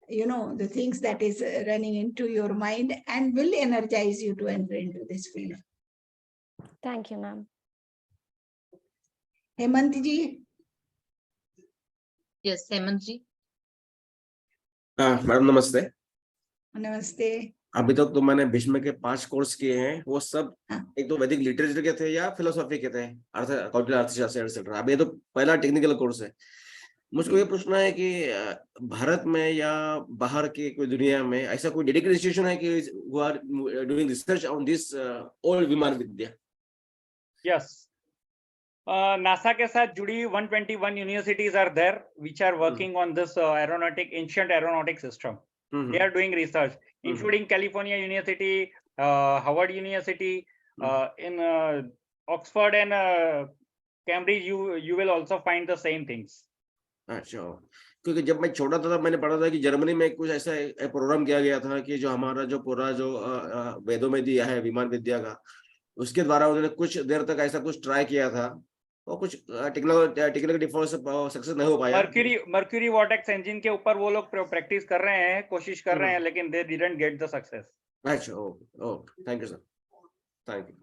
you know, the things that is running into your mind and will energize you to enter into this field. Thank you, ma'am. Hemant ji. Yes, Hemant ji. Madam नमस्ते। नमस्ते। अभी तक तो मैंने भीष्म के 5 course किए हैं, वो सब एक तो वैदिक लिटरेचर के थे या फिलोसॉफी के थे, अर्थशास्त्र एक्सेट्रा। अभी ये तो पहला टेक्निकल कोर्स है। मुझको ये पूछना है कि भारत में या बाहर की कोई दुनिया में ऐसा कोई डेडिकेटेड इंस्टीट्यूशन है कि who are doing research on this old विमान विद्या? Yes. NASA के साथ जुड़ी 121 universities are there which are working on this ancient aeronautic system. They are doing research, including California University, Howard University, in Oxford and Cambridge. You will also find the same things. अच्छा, क्योंकि जब मैं छोटा था मैंने पढ़ा था कि जर्मनी में कुछ ऐसा प्रोग्राम किया गया था कि जो हमारा जो पूरा जो वेदों में दिया है विमान विद्या का, उसके द्वारा उन्होंने कुछ देर तक ऐसा कुछ ट्राई किया था और कुछ टेक्निकल डिफॉल्ट से सक्सेस नहीं हो पाया। मर्क्यूरी वॉर्टेक्स इंजन के ऊपर वो लोग प्रैक्टिस कर रहे हैं, कोशिश कर रहे हैं, लेकिन they didn't get the success. अच्छा, okay, thank you sir, thank you.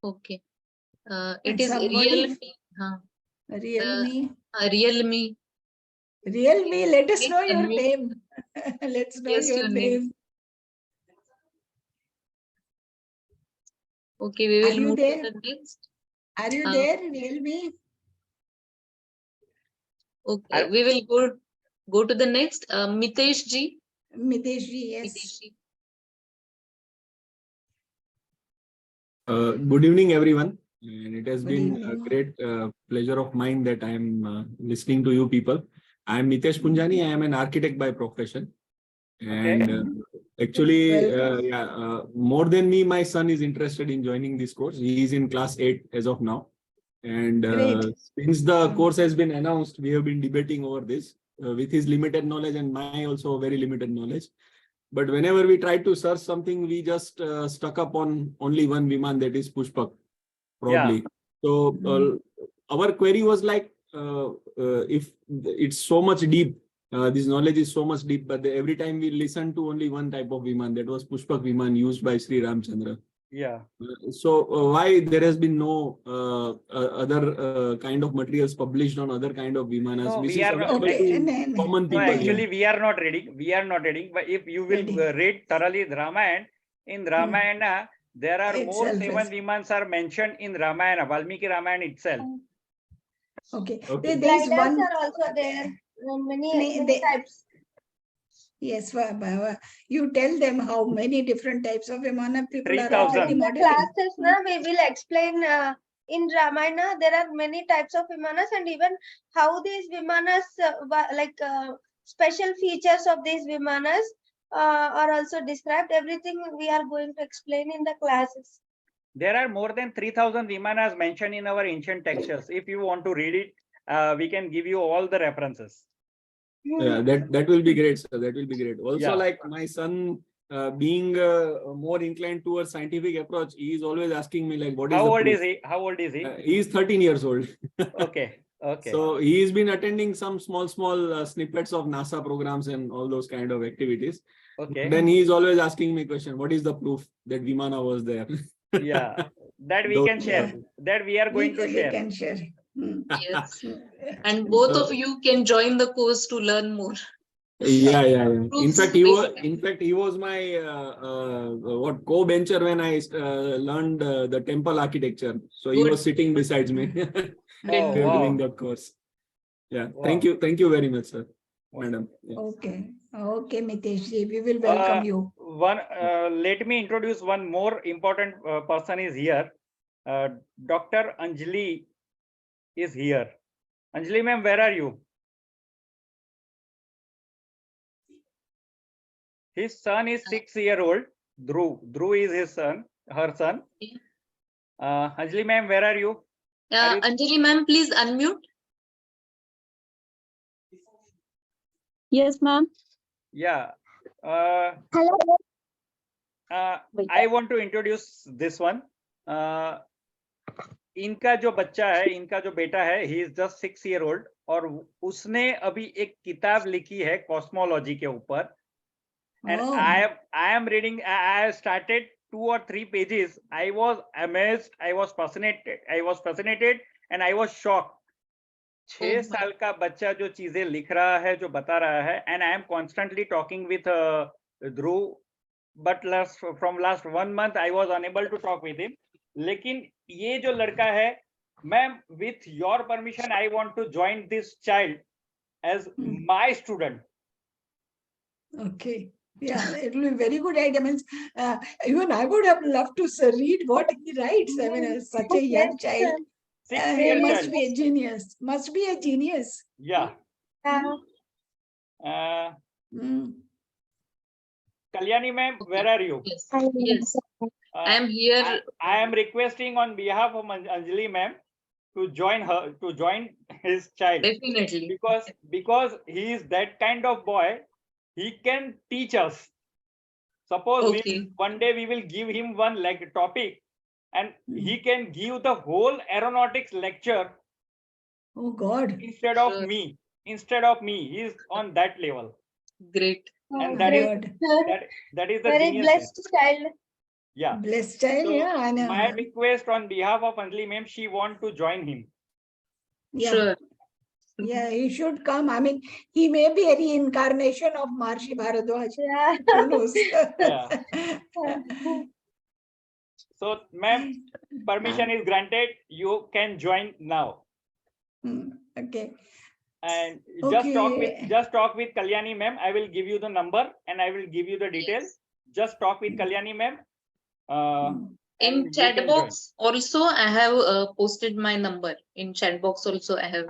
Okay, it is Realme. Realme. Realme. Let us know your name. Let's know your name. Okay, we will move to the next. Are you there, Realme? Okay, we will go to the next. Mitesh ji. Mitesh ji, yes. Mitesh ji. Good evening, everyone. And it has been a great pleasure of mine that I am listening to you people. I am Mitesh Punjani. I am an architect by profession. And actually, more than me, my son is interested in joining this course. He is in class 8 as of now. And since the course has been announced, we have been debating over this with his limited knowledge and my also very limited knowledge. But whenever we try to search something, we just stuck up on only one Viman, that is Pushpak, probably. Yeah. So our query was like, if it's so much deep, this knowledge is so much deep, but every time we listen to only one type of Viman, that was Pushpak Viman used by Sri Ramchandra. Yeah. So why there has been no other kind of materials published on other kind of Vimanas? No, we are not, common people. No, actually, we are not reading. We are not reading. But if you will read thoroughly the Ramayana, in Ramayana, There are more Itself 7 is- Vimans are mentioned in Ramayana, Valmiki Ramayana itself. Okay. Okay. There's Gliders one. are also there. Many They- types. Yes, you tell them how many different types of Vimana people are 3,000. already In the modeling. classes, na, we will explain in Ramayana there are many types of Vimanas, and even how these Vimanas, special features of these Vimanas are also described. Everything we are going to explain in the classes. There are more than 3,000 Vimanas mentioned in our ancient textures. If you want to read it, we can give you all the references. Yeah, that will be great, sir. That will be great. Also, Yeah. like my son, being more inclined towards scientific approach, he is always asking me like, what is How the old proof? is he? How old is he? He is 13 years old. Okay. Okay. So he's been attending some small snippets of NASA programs and all those kind of activities. Okay. Then he's always asking me question, what is the proof that Vimana was there? Yeah, that we Those- can share. That we are going to We share. can share. Yes. And both of you can join the course to learn more. Yeah. In Proofs fact, basically. he was my what co-bencher when I learned the temple architecture. So he Good. was sitting beside me Oh, during wow. that course. Yeah, Wow. thank you very much, sir, madam. Yeah. Okay, Mitesh ji, we will welcome you. Let me introduce one more important person is here. Dr. Anjali is here. Anjali ma'am, where are you? His son is 6-year-old. Dhruv is his son, her son. Anjali ma'am, where are you? Anjali ma'am, please unmute. Yes, ma'am. Yeah. Hello. I want to introduce this one. इनका जो बच्चा है, इनका जो बेटा है, he is just 6-year-old और उसने अभी एक किताब लिखी है कॉस्मोलॉजी के ऊपर. And I am reading. I started 2 or 3 pages. I was amazed. I was fascinated, and I was shocked. 6 साल का बच्चा जो चीजें लिख रहा है, जो बता रहा है, and I am constantly talking with Dhruv, but from last 1 month I was unable to talk with him. लेकिन ये जो लड़का है, ma'am, with your permission, I want to join this child as my student. Okay. Yeah, it will be very good idea. Means, even I would have loved to read what he writes. I mean, such a young child. He must be a genius. Must be a genius. Yeah. Kalyani ma'am, where are you? Yes. I am here. I am requesting on behalf of Anjali ma'am to join his child. Definitely. Because he is that kind of boy, he can teach us. Suppose one day we will give him one topic, and he can give the whole aeronautics lecture. Oh God! Instead of me, he is on that level. Great. And that is the very genius blessed child. Yeah. Blessed child. So Yeah, I know. my request on behalf of Anjali ma'am, she want to join him. Yeah. Sure. Yeah, he should come. I mean, he may be a reincarnation of Maharishi Bharadwaj. Yeah. Who knows? Yeah. So, ma'am, permission is granted. You can join now. Okay. And Okay. just talk with Kalyani ma'am. I will give you the number and I will give you the details. Just talk with Kalyani ma'am. In chat box also, I have posted my number. In chat box also, I have.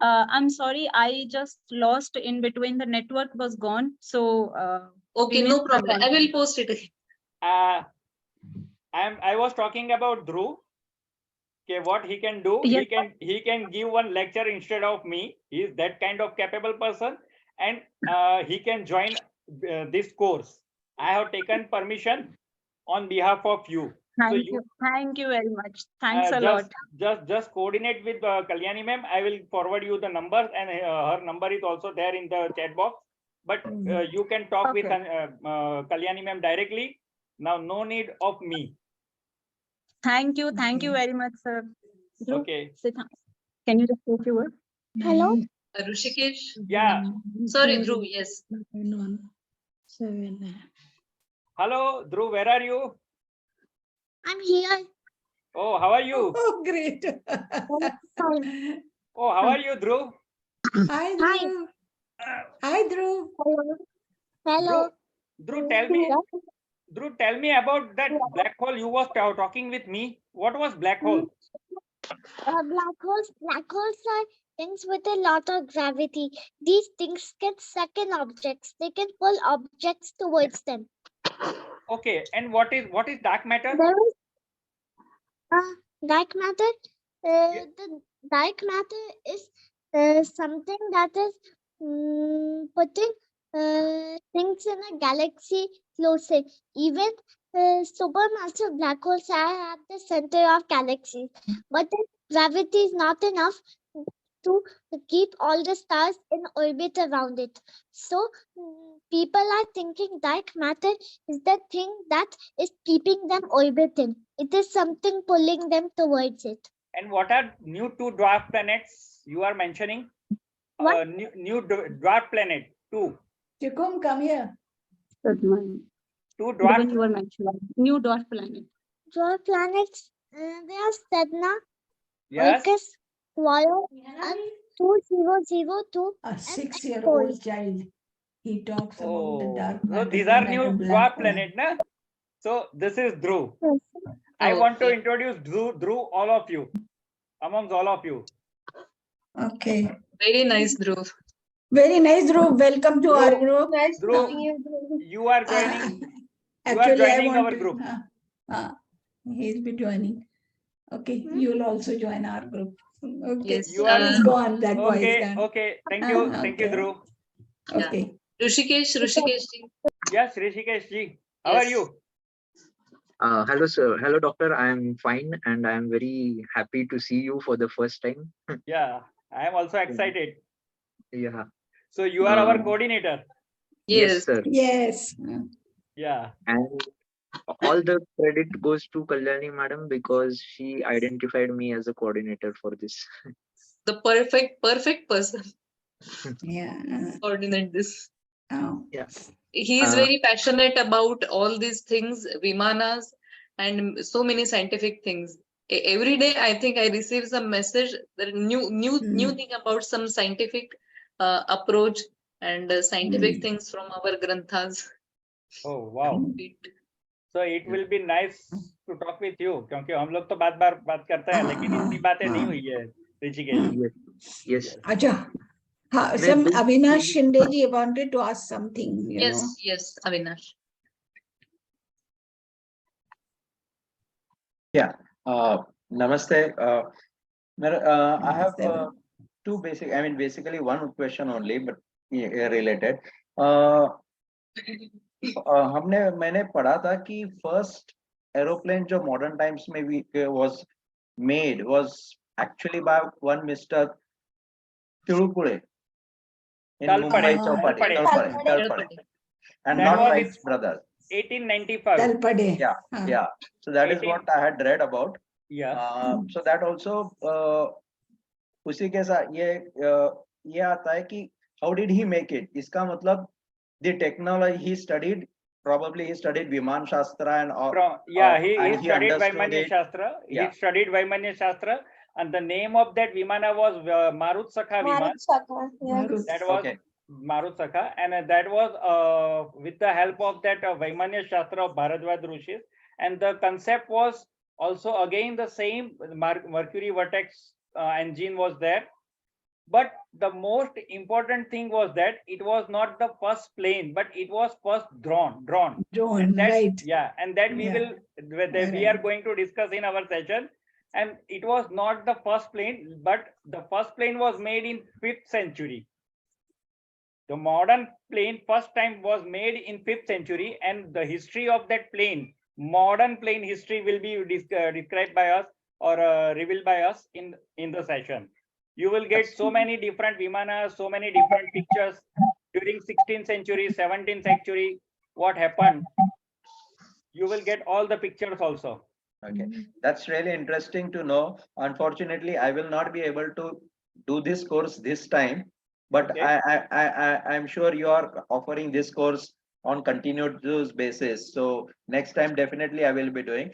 I'm sorry, I just lost in between. The network was gone. So okay, no problem. I will post it again. I was talking about Dhruv. Okay, what he can do, yes. he can give one lecture instead of me. He is that kind of capable person, and he can join this course. I have taken permission on behalf of you. Thank you very much. Thanks a lot. Just coordinate with Kalyani ma'am. I will forward you the numbers, and her number is also there in the chat box. But you can talk with Kalyani ma'am directly. Now, no need of me. Thank you very much, sir. Okay. Can you just take your word? Hello. Rushikesh. Yeah. Sorry, Dhruv. Yes. Hello, Dhruv. Where are you? I'm here. Oh, how are you? Oh, great. Fine. Oh, how are you, Dhruv? Hi, Hi. Dhruv. Hi, Dhruv. Hello. Hello. Dhruv, tell me about that black hole you was talking with me. What was black hole? Black holes are things with a lot of gravity. These things can suck in objects. They can pull objects towards them. Okay, and what is dark matter? There is dark matter. The dark matter is something that is putting things in a galaxy closer. Even supermassive black holes are at the center of galaxies, but the gravity is not enough to keep all the stars in orbit around it. So people are thinking dark matter is the thing that is keeping them orbiting. It is something pulling them towards it. And what are new two dwarf planets you are mentioning? New dwarf planet, two. Chikum, come here. Two dwarf. You were mentioning new dwarf planet. Dwarf planets, they are Sedna, Yes. Orcus, Quorum, and 2002. A 6-year-old child. He talks about the dark matter. So these are and new a black dwarf planet, na? So this is Dhruv. Yes. I want to introduce Dhruv, all of you, amongst all of you. Okay. Very nice, Dhruv. Very nice, Dhruv. Welcome to our group. Dhruv, you are joining. Actually, I joining want our to, group. He'll be joining. Okay, you'll also join our group. Okay, Yes, so please go on. That voice. Okay, okay. Thank you, Dhruv. Okay. Rishikesh ji. Yes, Rishikesh ji. How are you? Hello, sir. Hello, doctor. I am fine, and I am very happy to see you for the first time. Yeah, I am also excited. Yeah. So you are our coordinator. Yes, sir. Yes. Yeah. And all the credit goes to Kalyani madam because she identified me as a coordinator for this. The perfect person. Yeah. Coordinate this. Oh. Yeah. He is very passionate about all these things, Vimanas, and so many scientific things. Every day, I think I receive some message that new thing about some scientific approach and scientific things from our granthas. Oh wow. So it will be nice to talk with you क्योंकि हम लोग तो बात करते हैं लेकिन इतनी बातें नहीं हुई है Rishikesh. Yes. Acha. Some Avinash Shinde ji wanted to ask something. Yes, Avinash. Yeah. Namaste. I have two basic. I mean, basically one question only, but related. मैंने पढ़ा था कि first aeroplane जो modern times में was made was actually by one Mr. Tirupure in Mumbai Talpade, and That not was Wright's brother. 1895. Talpade. Yeah. So that is what I had read about. Yeah. So that also उसी के साथ ये आता है कि how did he make it? इसका मतलब the technology he studied, probably he studied Viman Shastra and all. He studied Vaimanya Shastra. Yeah. He studied Vaimanya Shastra, and the name of that Vimana was Marut Sakha Viman. That was Marut Sakha, and that was with the help of that Vaimanya Shastra of Bharadwaj Rishis, and the concept was also again the same Mercury vortex engine was there. But the most important thing was that it was not the first plane, but it was first drawn. And that, right. Yeah, and that we are going to discuss in our session. And it was not the first plane, but the first plane was made in 5th century. The modern plane first time was made in 5th century, and the history of that plane, modern plane history, will be described by us or revealed by us in the session. You will get so many different Vimanas, so many different pictures during 16th century, 17th century, what happened. You will get all the pictures also. Okay, that's really interesting to know. Unfortunately, I will not be able to do this course this time, but I'm sure you are offering this course on continued basis. So next time, definitely I will be doing.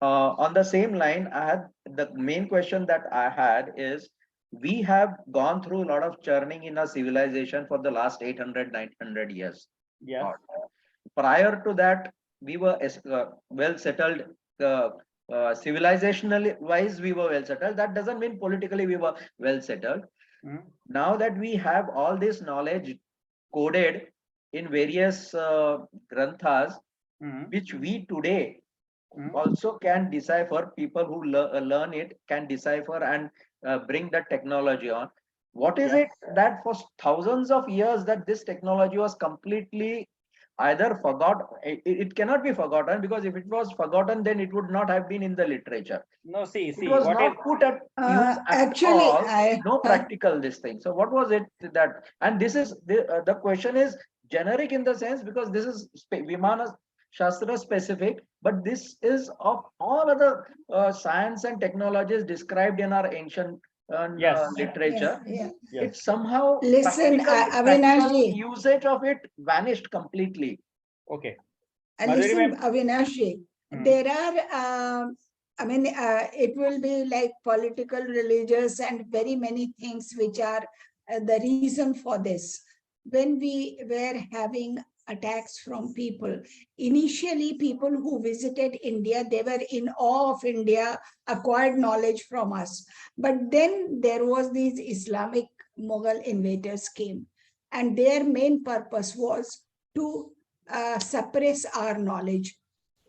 On the same line, I had the main question that I had is, we have gone through a lot of churning in our civilization for the last 800, 900 years. Yes. Prior to that, we were well settled. Civilizational wise, we were well settled. That doesn't mean politically we were well settled. Now that we have all this knowledge coded in various granthas, which we today also can decipher, people who learn it can decipher and bring that technology on. What is it that for thousands of years that this technology was completely either it cannot be forgotten, because if it was forgotten, then it would not have been in the literature. No, see, It was what not is put at use at actually, all. No practical this thing. So what was it that, and this is the question is generic in the sense, because this is Vimana Shastra specific, but this is of all other science and technologies described in our ancient literature. It somehow Listen, practical Avinashji. usage of it vanished completely. Okay. Listen, Avinashji, there are, it will be like political, religious, and very many things which are the reason for this. When we were having attacks from people, initially people who visited India, they were in awe of India, acquired knowledge from us. But then there was these Islamic Mughal invaders came, and their main purpose was to suppress our knowledge.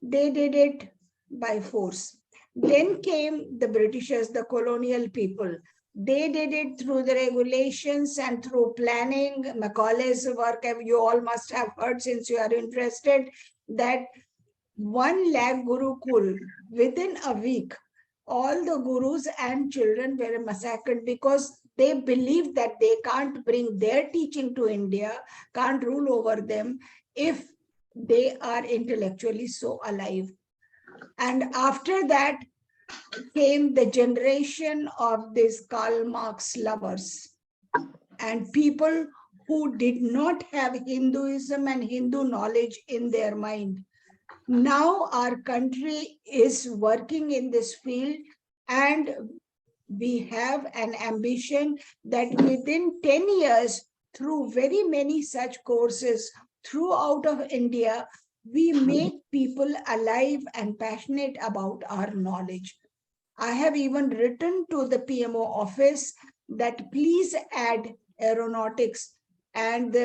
They did it by force. Then came the Britishers, the colonial people. They did it through the regulations and through planning. Macaulay's work, you all must have heard since you are interested, that 1 lakh Gurukul, within a week, all the gurus and children were massacred because they believed that they can't bring their teaching to India, can't rule over them if they are intellectually so alive. And after that came the generation of these Karl Marx lovers and people who did not have Hinduism and Hindu knowledge in their mind. Now our country is working in this field, and we have an ambition that within 10 years, through very many such courses throughout of India, we make people alive and passionate about our knowledge. I have even written to the PMO office that please add aeronautics, and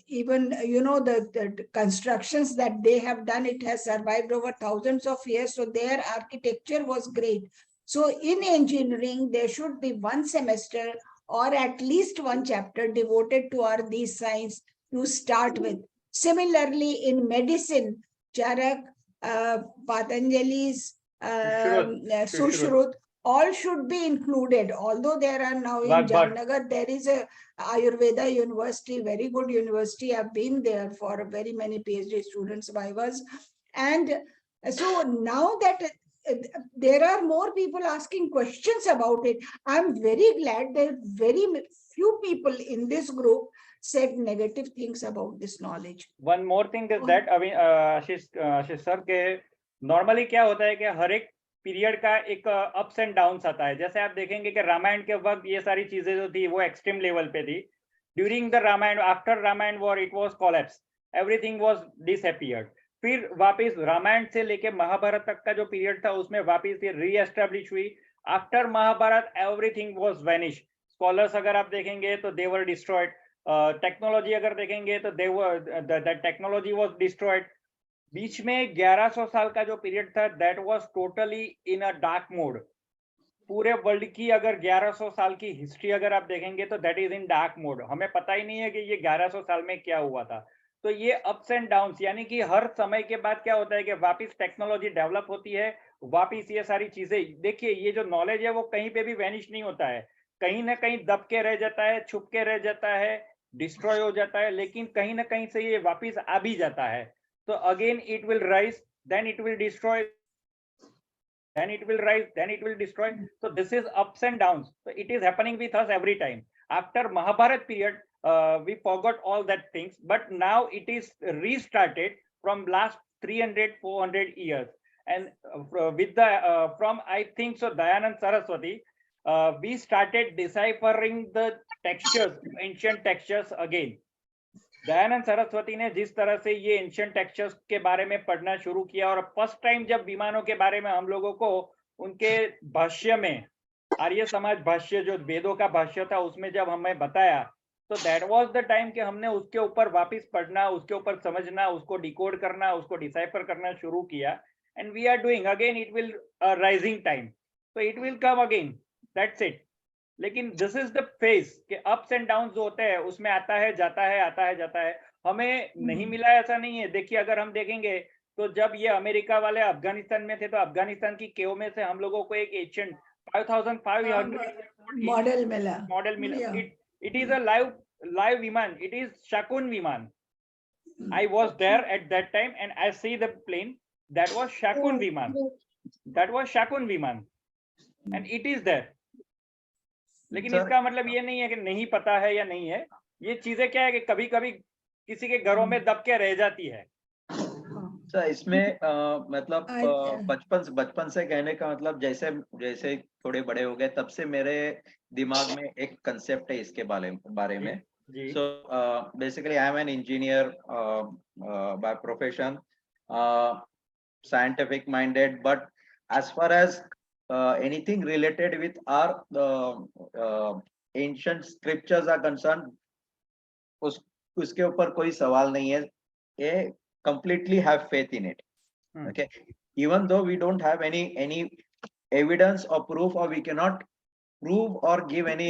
even the constructions that they have done, it has survived over thousands of years, so their architecture was great. So in engineering, there should be 1 semester or at least 1 chapter devoted to these science to start with. Similarly, in medicine, Charak, Patanjali's, Sushrut, all should be included. Although there are now in Jamnagar, there is a Ayurveda university, very good university. I've been there for very many PhD students, vivas. And so now that there are more people asking questions about it, I'm very glad that very few people in this group said negative things about this knowledge. One more thing is that Ashish sir के normally क्या होता है कि हर एक period का एक ups and downs आता है. जैसे आप देखेंगे कि रामायण के वक्त ये सारी चीजें जो थी वो एक्सट्रीम लेवल पे थी. During the Ramayana, after Ramayana war, it was collapse, everything was disappeared. फिर वापस रामायण से लेके महाभारत तक का जो पीरियड था उसमें वापस ये रीएस्टैब्लिश हुई. After Mahabharata everything was vanish. Scholars अगर आप देखेंगे तो दे वर डिस्ट्रॉयड. टेक्नोलॉजी अगर देखेंगे तो they were the technology was destroyed. बीच में 1100 साल का जो पीरियड था, that was totally in a dark mode. पूरे वर्ल्ड की अगर 1100 साल की हिस्ट्री अगर आप देखेंगे तो that is in dark mode. हमें पता ही नहीं है कि ये 1100 साल में क्या हुआ था. तो ये अप्स एंड डाउन्स, यानी कि हर समय के बाद क्या होता है कि वापस टेक्नोलॉजी डेवलप होती है, वापस ये सारी चीजें. देखिए ये जो नॉलेज है वो कहीं पे भी वैनिश नहीं होता है, कहीं ना कहीं दब के रह जाता है, छुप के रह जाता है, डिस्ट्रॉय हो जाता है, लेकिन कहीं ना कहीं से ये वापस आ भी जाता है. So again it will rise, then it will destroy, then it will rise, then it will destroy. So this is ups and downs. So it is happening with us every time. After Mahabharat period, we forgot all that things, but now it is restarted from last 300-400 years. and with the from I think so Dayanand Saraswati, we started deciphering the textures, ancient textures again. Dayanand Saraswati ने जिस तरह से ये ancient textures के बारे में पढ़ना शुरू किया, और फर्स्ट टाइम जब विमानों के बारे में हम लोगों को उनके भाष्य में, आर्य समाज भाष्य जो वेदों का भाष्य था, उसमें जब हमें बताया, तो दैट वाज द टाइम कि हमने उसके ऊपर वापस पढ़ना, उसके ऊपर समझना, उसको डिकोड करना, उसको डिसाइफर करना शुरू किया. And we are doing again, it will rising time, तो it will come again, that's it. लेकिन दिस इज द फेज के अप्स एंड डाउन जो होते हैं, उसमें आता है जाता है, आता है जाता है. हमें नहीं मिला ऐसा नहीं है. देखिए, अगर हम देखेंगे तो जब ये अमेरिका वाले अफगानिस्तान में थे, तो अफगानिस्तान की केव में से हम लोगों को एक एशियंट 5500 मॉडल मिला. It is a live विमान. It is शकुन विमान. I was there at that time and I see the plane. That was शकुन विमान. That was शकुन विमान. And it is there. लेकिन इसका मतलब ये नहीं है कि नहीं पता है या नहीं है. ये चीजें क्या है कि कभी कभी किसी के घरों में दब के रह जाती है. सर, इसमें मतलब बचपन से कहने का मतलब, जैसे जैसे थोड़े बड़े हो गए तब से मेरे दिमाग में एक कंसेप्ट है इसके बारे में. So basically I am an engineer by profession, scientific minded, but as far as anything related with our ancient scriptures are concerned, उसके ऊपर कोई सवाल नहीं है. ये completely have faith in it. Okay, even though we don't have any evidence or proof, or we cannot prove or give any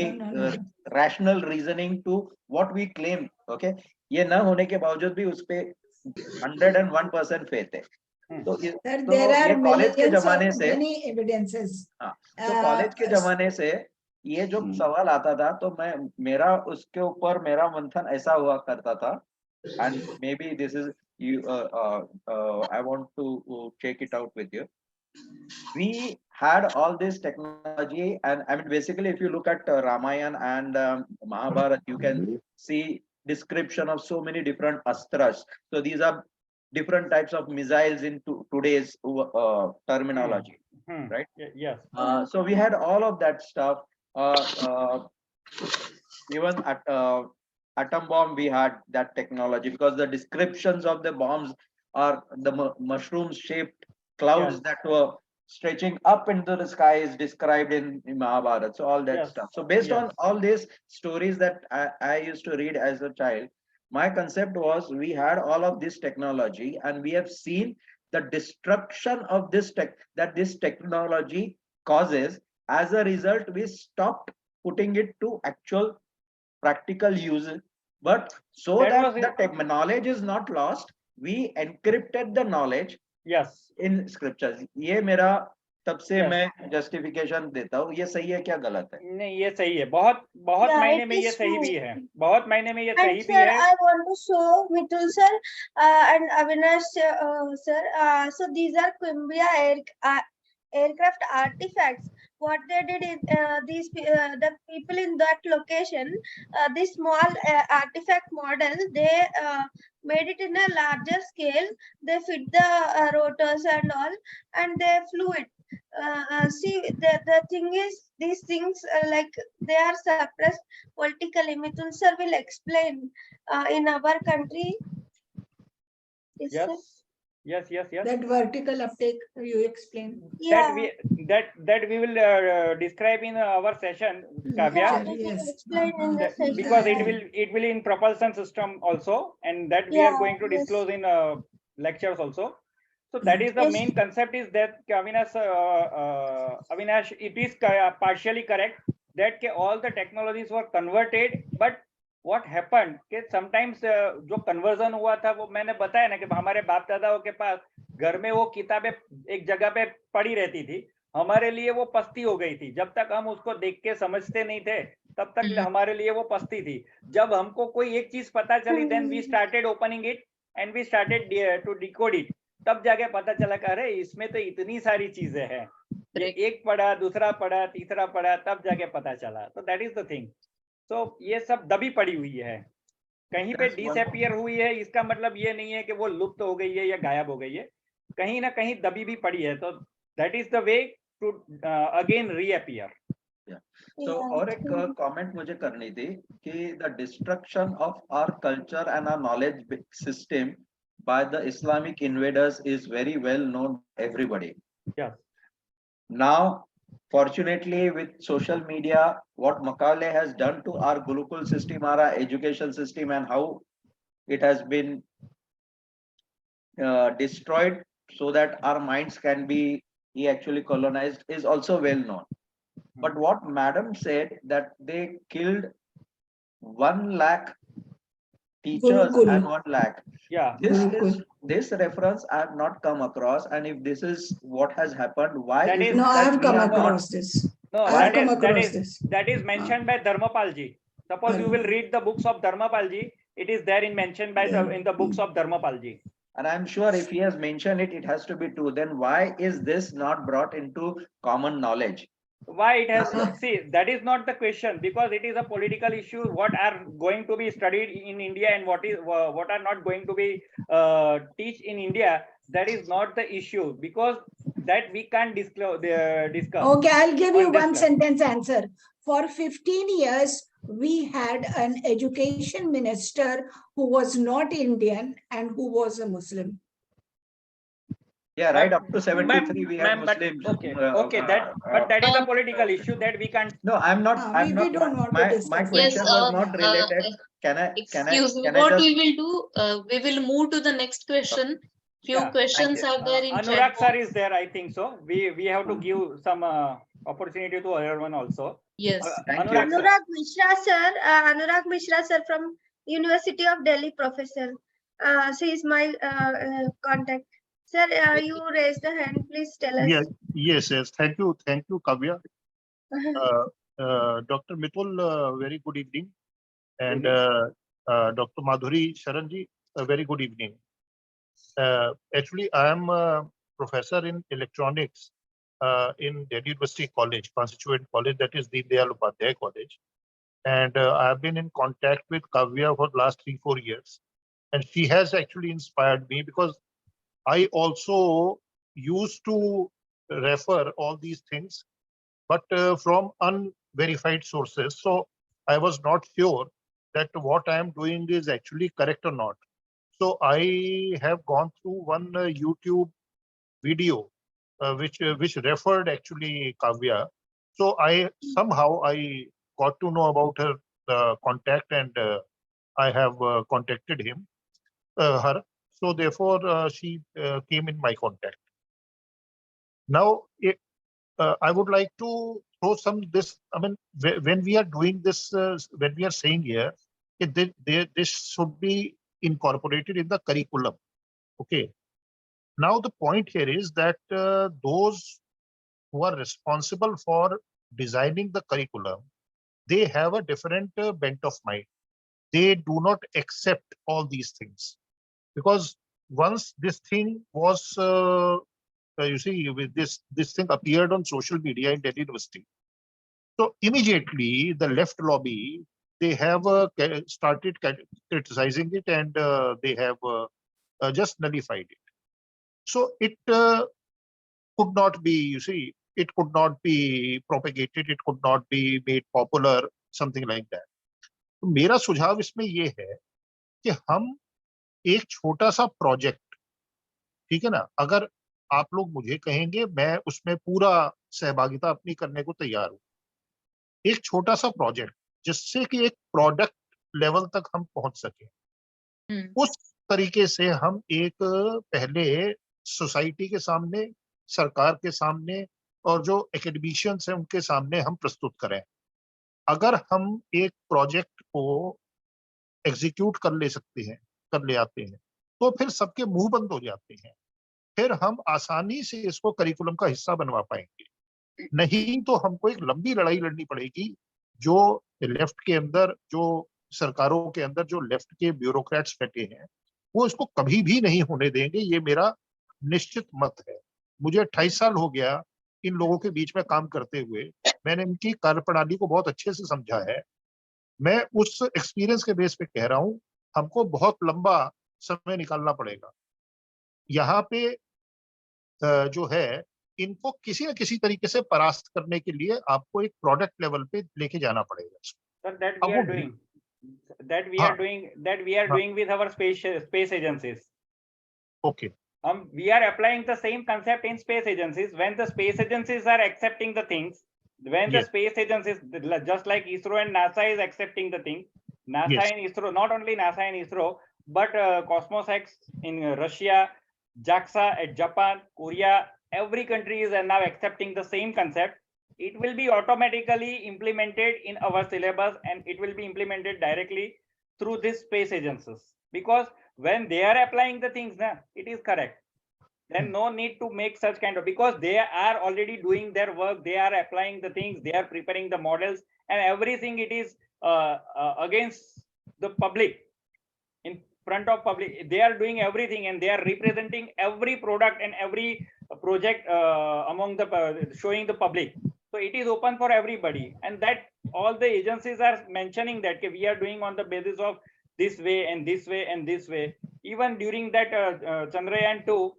rational reasoning to what we claim. Okay, ये ना होने के बावजूद भी उस पे 101% faith है. तो there are कॉलेज के जमाने से many evidences. हाँ, तो कॉलेज के जमाने से ये जो सवाल आता था, तो मेरा उसके ऊपर मेरा मंथन ऐसा हुआ करता था. And maybe this is you. I want to check it out with you. We had all this technology, and I mean, basically, if you look at Ramayana and Mahabharata, you can see description of so many different astras. So these are different types of missiles in today's terminology, right? Yes. So we had all of that stuff. Even at atom bomb, we had that technology, because the descriptions of the bombs are the mushroom shaped clouds that were stretching up into the sky is described in Mahabharata. So all that stuff. So based on all these stories that I used to read as a child, my concept was, we had all of this technology, and we have seen the destruction of this this technology causes. As a result, we stopped putting it to actual practical use, but so that the knowledge is not lost, we encrypted the knowledge in scriptures. ये मेरा तब से मैं justification देता हूँ. ये सही है क्या गलत है? नहीं, ये सही है. बहुत मायने में ये सही भी है. बहुत मायने में ये सही भी है. I want to show Mitul sir and Avinash sir. So these are Cumbia aircraft artifacts. What they did is the people in that location, this small artifact model, they made it in a larger scale. They fit the rotors and all, and they flew it. See, the thing is, these things like they are suppressed politically. Mitul sir will explain in our country. Yes. That vertical uptake you explain. Yeah. That we will describe in our session, Kavya. Explain in the session. Because it will in propulsion system also, and that we are going to disclose in lectures also. So that is the main concept, is that Avinash, it is partially correct that all the technologies were converted, but what happened कि sometimes जो conversion हुआ था, वो मैंने बताया ना कि हमारे बाप दादाओं के पास घर में वो किताबें एक जगह पे पड़ी रहती थी. हमारे लिए वो पस्ती हो गई थी. जब तक हम उसको देख के समझते नहीं थे, तब तक हमारे लिए वो पस्ती थी. जब हमको कोई एक चीज पता चली, then we started opening it and we started to decode it. तब जाके पता चला कि अरे इसमें तो इतनी सारी चीजें हैं. एक पढ़ा, दूसरा पढ़ा, तीसरा पढ़ा, तब जाके पता चला. तो that is the thing. तो ये सब दबी पड़ी हुई है, कहीं पे डिसअपियर हुई है. इसका मतलब ये नहीं है कि वो लुप्त हो गई है या गायब हो गई है. कहीं ना कहीं दबी भी पड़ी है, तो that is the way to again reappear. So और एक comment मुझे करनी थी कि the destruction of our culture and our knowledge system by the Islamic invaders is very well known to everybody. Yes. Now, fortunately, with social media, what Macaulay has done to our Gurukul system, our education system, and how it has been destroyed so that our minds can be actually colonized is also well known. But what Madam said that they killed 1 lakh teachers Gurukul. and 1 lakh. Yeah. This reference I have not come across, and if this is what has happened, why That is is- it No, I that have we come are not- across this. No, I have come across this. that is mentioned by Dharmapal ji. Suppose you will read the books of Dharmapal ji, it is there in mentioned by in the books of Dharmapal ji. And I'm sure if he has mentioned it, it has to be true. Then why is this not brought into common knowledge? Why it has, see, that is not the question, because it is a political issue. What are going to be studied in India and what are not going to be teach in India, that is not the issue, because that we can't discuss. Okay, I'll give you on this one level. sentence answer. For 15 years, we had an education minister who was not Indian and who was a Muslim. Yeah, right. Up to 73, we had Ma'am, but Muslims. okay, but that is a political issue that we can't. No, I'm not. I'm we not. don't want to My discuss question Yes, was not related. Excuse me, Can I what just? we will do, we will move to the next question. Few Yeah, questions are there in Anurag chat sir box. is there, I think so. We have to give some opportunity to other one also. Yes. Anurag Mishra sir, Anurag Mishra sir from University of Delhi, professor. She is my contact. Sir, you raised the hand. Please tell us. Yes. Thank you, Kavya. Dr. Mitul, very good evening, and Dr. Madhuri, Sharon ji, very good evening. Actually, I am a professor in electronics in Delhi University College, Constituent College, that is Deen Dayal Upadhyay College, and I have been in contact with Kavya for the last 3-4 years, and she has actually inspired me because I also used to refer all these things, but from unverified sources. So I was not sure that what I am doing is actually correct or not. So I have gone through one YouTube video which referred actually Kavya. So I somehow I got to know about her contact, and I have contacted her. So therefore, she came in my contact. Now, I would like to throw some this. I mean, when we are doing this, when we are saying here, this should be incorporated in the curriculum. Okay. Now the point here is that those who are responsible for designing the curriculum, they have a different bent of mind. They do not accept all these things, because once this thing was you see, with this thing appeared on social media in Delhi University, so immediately the left lobby, they have started criticizing it, and they have just nullified it. So it could not be, you see, it could not be propagated, it could not be made popular, something like that. तो मेरा सुझाव इसमें ये है कि हम एक छोटा सा प्रोजेक्ट, ठीक है ना, अगर आप लोग मुझे कहेंगे, मैं उसमें पूरा सहभागिता अपनी करने को तैयार हूं। एक छोटा सा प्रोजेक्ट जिससे कि एक प्रोडक्ट लेवल तक हम पहुंच सके, उस तरीके से हम एक पहले सोसाइटी के सामने, सरकार के सामने, और जो एकेडमिशियंस हैं उनके सामने हम प्रस्तुत करें। अगर हम एक प्रोजेक्ट को एग्जीक्यूट कर ले आते हैं, तो फिर सबके मुंह बंद हो जाते हैं, फिर हम आसानी से इसको करिकुलम का हिस्सा बनवा पाएंगे। नहीं तो हमको एक लंबी लड़ाई लड़नी पड़ेगी, जो लेफ्ट के अंदर, जो सरकारों के अंदर जो लेफ्ट के ब्यूरोक्रेट्स बैठे हैं, वो इसको कभी भी नहीं होने देंगे। ये मेरा निश्चित मत है। मुझे 28 साल हो गया इन लोगों के बीच में काम करते हुए, मैंने इनकी कार्यप्रणाली को बहुत अच्छे से समझा है। मैं उस एक्सपीरियंस के बेस पे कह रहा हूं, हमको बहुत लंबा समय निकालना पड़ेगा। यहाँ पे जो है इनको किसी न किसी तरीके से परास्त करने के लिए आपको एक प्रोडक्ट लेवल पे लेके जाना पड़ेगा। Sir, that अब we वो are doing. That we हाँ, are doing. That we are हाँ, doing with our space agencies. okay. We are applying the same concept in space agencies. When the space agencies are accepting the things, when the Yes. space agencies, just like ISRO and NASA is accepting the thing, NASA Yes. and ISRO, not only NASA and ISRO, but Cosmos-X in Russia, JAXA at Japan, Korea, every country is now accepting the same concept. It will be automatically implemented in our syllabus, and it will be implemented directly through these space agencies, because when they are applying the things, it is correct. Then no need to make such kind of, because they are already doing their work, they are applying the things, they are preparing the models, and everything it is against the public, in front of public. They are doing everything, and they are representing every product and every project among the showing the public. So it is open for everybody, and that all the agencies are mentioning that we are doing on the basis of this way and this way and this way. Even during that Chandrayaan-2,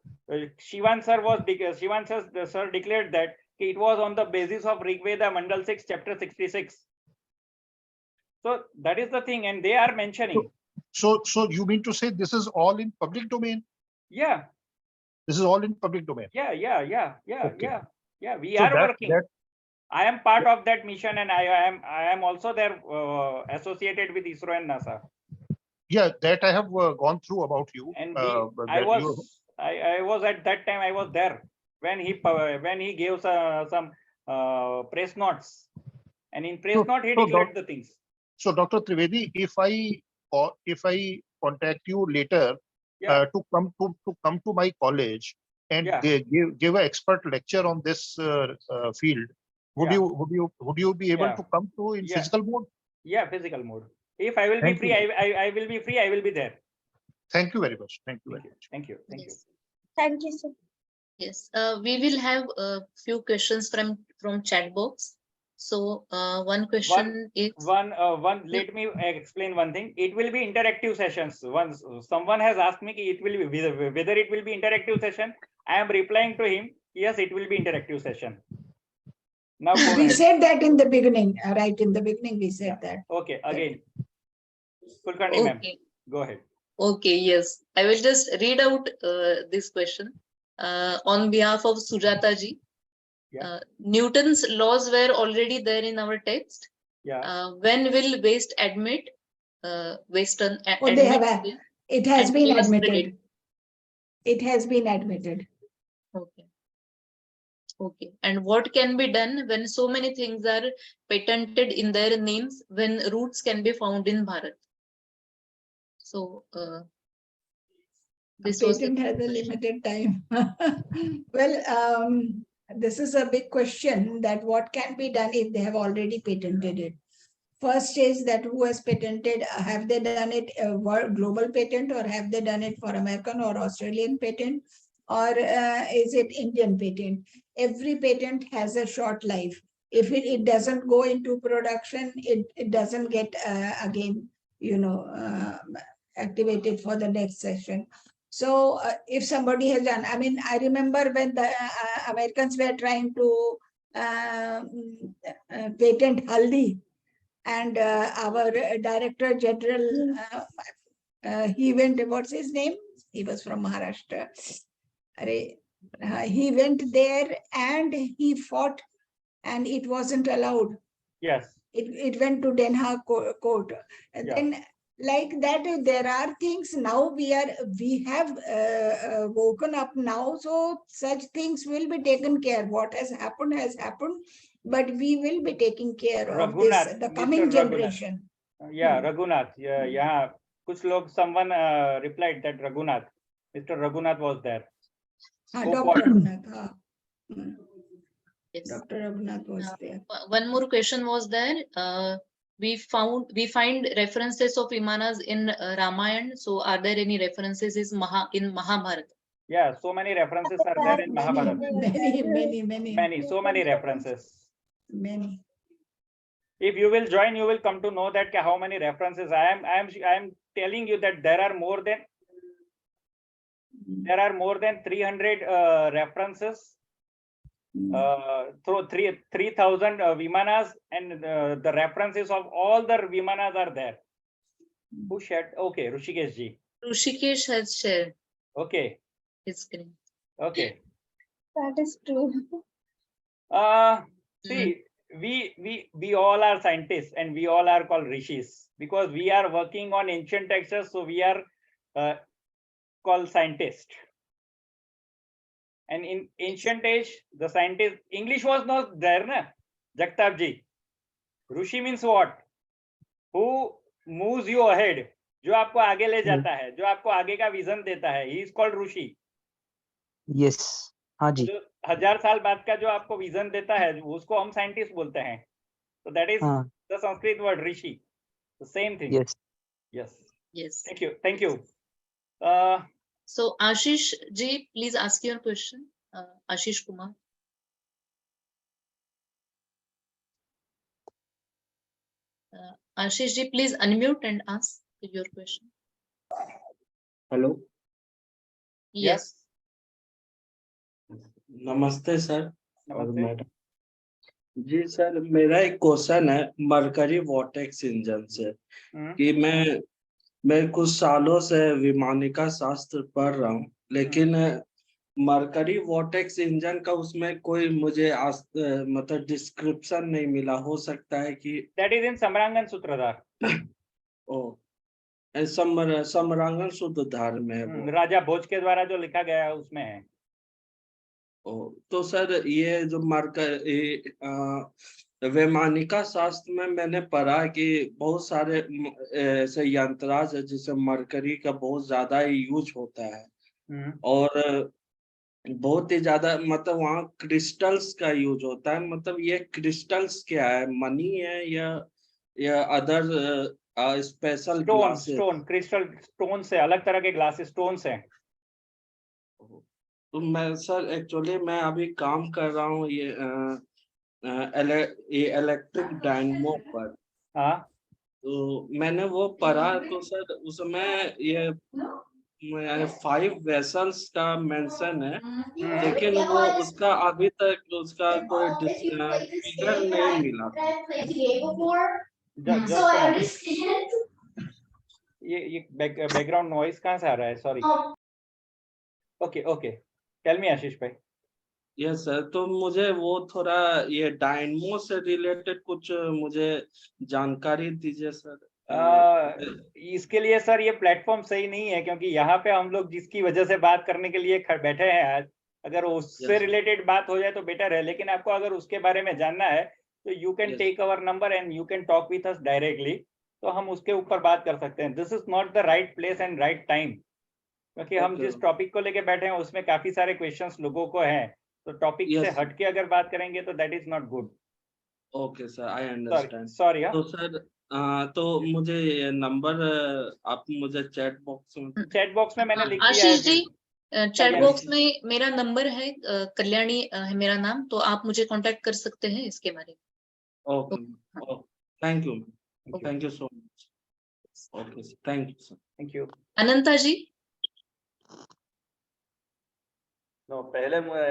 Shivan sir declared that it was on the basis of Rig Veda Mandal 6, chapter 66. So that is the thing, and they are mentioning. So you mean to say this is all in public domain? Yeah. This is all in public domain. Yeah. Okay. Yeah. We So are that- working. that- I am part of that mission, and I am also there associated with ISRO and NASA. Yeah, that I have gone through about you. And but I that was at that time, I was there when he gave some press notes, and in press note he declared the things. So Dr. Trivedi, if I contact you later to come to my college and give an expert lecture on this field, would you be able to come to in physical mode? Yeah, physical mode. If I will be Thank free, you. I will be free. I will be there. Thank you very much. Thank you. Thank you. Thank you, sir. Yes, we will have a few questions from chat box. So one question is Let me explain one thing. It will be interactive sessions. Once someone has asked me it will be whether it will be interactive session, I am replying to him, yes, it will be interactive session. Now go we ahead. said that in the beginning, right? In the beginning, we said that. Okay, again. Kulkarni ma'am, Okay. go ahead. Okay, yes. I will just read out this question on behalf of Sujata ji. Newton's laws were already there in our text. When will waste admit? Western They have admit it has and been give us admitted. credit? It has been admitted. Okay. Okay. And what can be done when so many things are patented in their names, when roots can be found in Bharat? So this was Patent has a limited time. Well, this is a big question, that what can be done if they have already patented it. First is that who has patented, have they done it global patent, or have they done it for American or Australian patent, or is it Indian patent? Every patent has a short life. If it doesn't go into production, it doesn't get again, activated for the next session. So if somebody has done, I mean, I remember when the Americans were trying to patent haldi, and our Director General, he went, what's his name? He was from Maharashtra. He went there and he fought, and it wasn't allowed. Yes. It went to Den Haag court. And then like that, there are things now we have woken up now, so such things will be taken care. What has happened, but we will be taking care of this, the coming generation. Raghunath. Yeah. Kuch log, someone replied that Raghunath, Mr. Raghunath was there. Dr. Raghunath. Yes. Dr. Raghunath was there. One more question was there. We find references of Vimanas in Ramayana. So are there any references in Mahabharata? Yeah, so many references are there in Mahabharata. Many. So many references. Many. If you will join, you will come to know that how many references. I am telling you that there are more than there are more than 300 references through 3,000 Vimanas, and the references of all the Vimanas are there. Who shared? Okay, Rushikesh ji. Rushikesh has shared Okay, his screen. okay. That is true. See, we all are scientists and we all are called rishis because we are working on ancient texts, so we are called scientists. And in ancient age, the scientist, English was not there, na? Jagtap ji. Rushi means what? Who moves you ahead? जो आपको आगे ले जाता है, जो आपको आगे का विजन देता है, he is called Rishi. Yes. हाँ जी. जो 1000 साल बाद का जो आपको विजन देता है, उसको हम साइंटिस्ट बोलते हैं. So that is the Sanskrit word rishi. The same thing. Yes. Yes. Yes. Thank you. Thank you. So Ashish ji, please ask your question. Ashish Kumar. Ashish ji, please unmute and ask your question. Hello. Yes. नमस्ते sir और नमस्ते. Madam जी. Sir मेरा एक question है mercury vortex engine से कि मैं कुछ सालों से विमानिका शास्त्र पढ़ रहा हूँ, लेकिन मरकरी वोटेक्स इंजन का उसमें कोई मुझे मतलब डिस्क्रिप्शन नहीं मिला. हो सकता है कि That is in समरांगन सूत्रधार. ओ समरांगन सूत्रधार में है वो. राजा भोज के द्वारा जो लिखा गया है उसमें है. तो सर ये जो वैमानिका शास्त्र में मैंने पढ़ा कि बहुत सारे ऐसे यंत्राज है जिससे मरकरी का बहुत ज्यादा यूज होता है और बहुत ही ज्यादा मतलब वहाँ क्रिस्टल्स का यूज होता है. मतलब ये क्रिस्टल्स क्या है, मनी है या other special stone crystal stone से अलग तरह के ग्लासेस स्टोन से. तो मैं सर एक्चुअली मैं अभी काम कर रहा हूँ ये इलेक्ट्रिक डायनमो पर. तो मैंने वो पढ़ा तो सर उसमें ये 5 वेसल्स का मेंशन है, लेकिन वो उसका अभी तक उसका कोई फिगर नहीं मिला. ये बैकग्राउंड नॉइस कहाँ से आ रहा है? सॉरी. ओके टेल मी आशीष भाई. Yes sir. तो मुझे वो थोड़ा ये डायनमो से रिलेटेड कुछ मुझे जानकारी दीजिए सर. इसके लिए सर ये प्लेटफॉर्म सही नहीं है क्योंकि यहाँ पे हम लोग जिसकी वजह से बात करने के लिए बैठे हैं आज, अगर उससे रिलेटेड बात हो जाए तो बेटर है. लेकिन आपको अगर उसके बारे में जानना है तो you can take our number and you can talk with us directly. तो हम उसके ऊपर बात कर सकते हैं. This is not the right place and right time, क्योंकि हम जिस टॉपिक को लेके बैठे हैं उसमें काफी सारे क्वेश्चंस लोगों को हैं. तो टॉपिक से हटके अगर बात करेंगे तो that is not good. Okay sir, I understand. Sorry. तो सर तो मुझे ये नंबर आप मुझे चैट बॉक्स में मैंने लिख दिया है. आशीष जी, चैट बॉक्स में मेरा नंबर है, कल्याणी है मेरा नाम, तो आप मुझे कांटेक्ट कर सकते हैं इसके बारे में. Okay, thank you so much. Okay sir, thank you sir. Thank you. Ananta ji. पहले मैं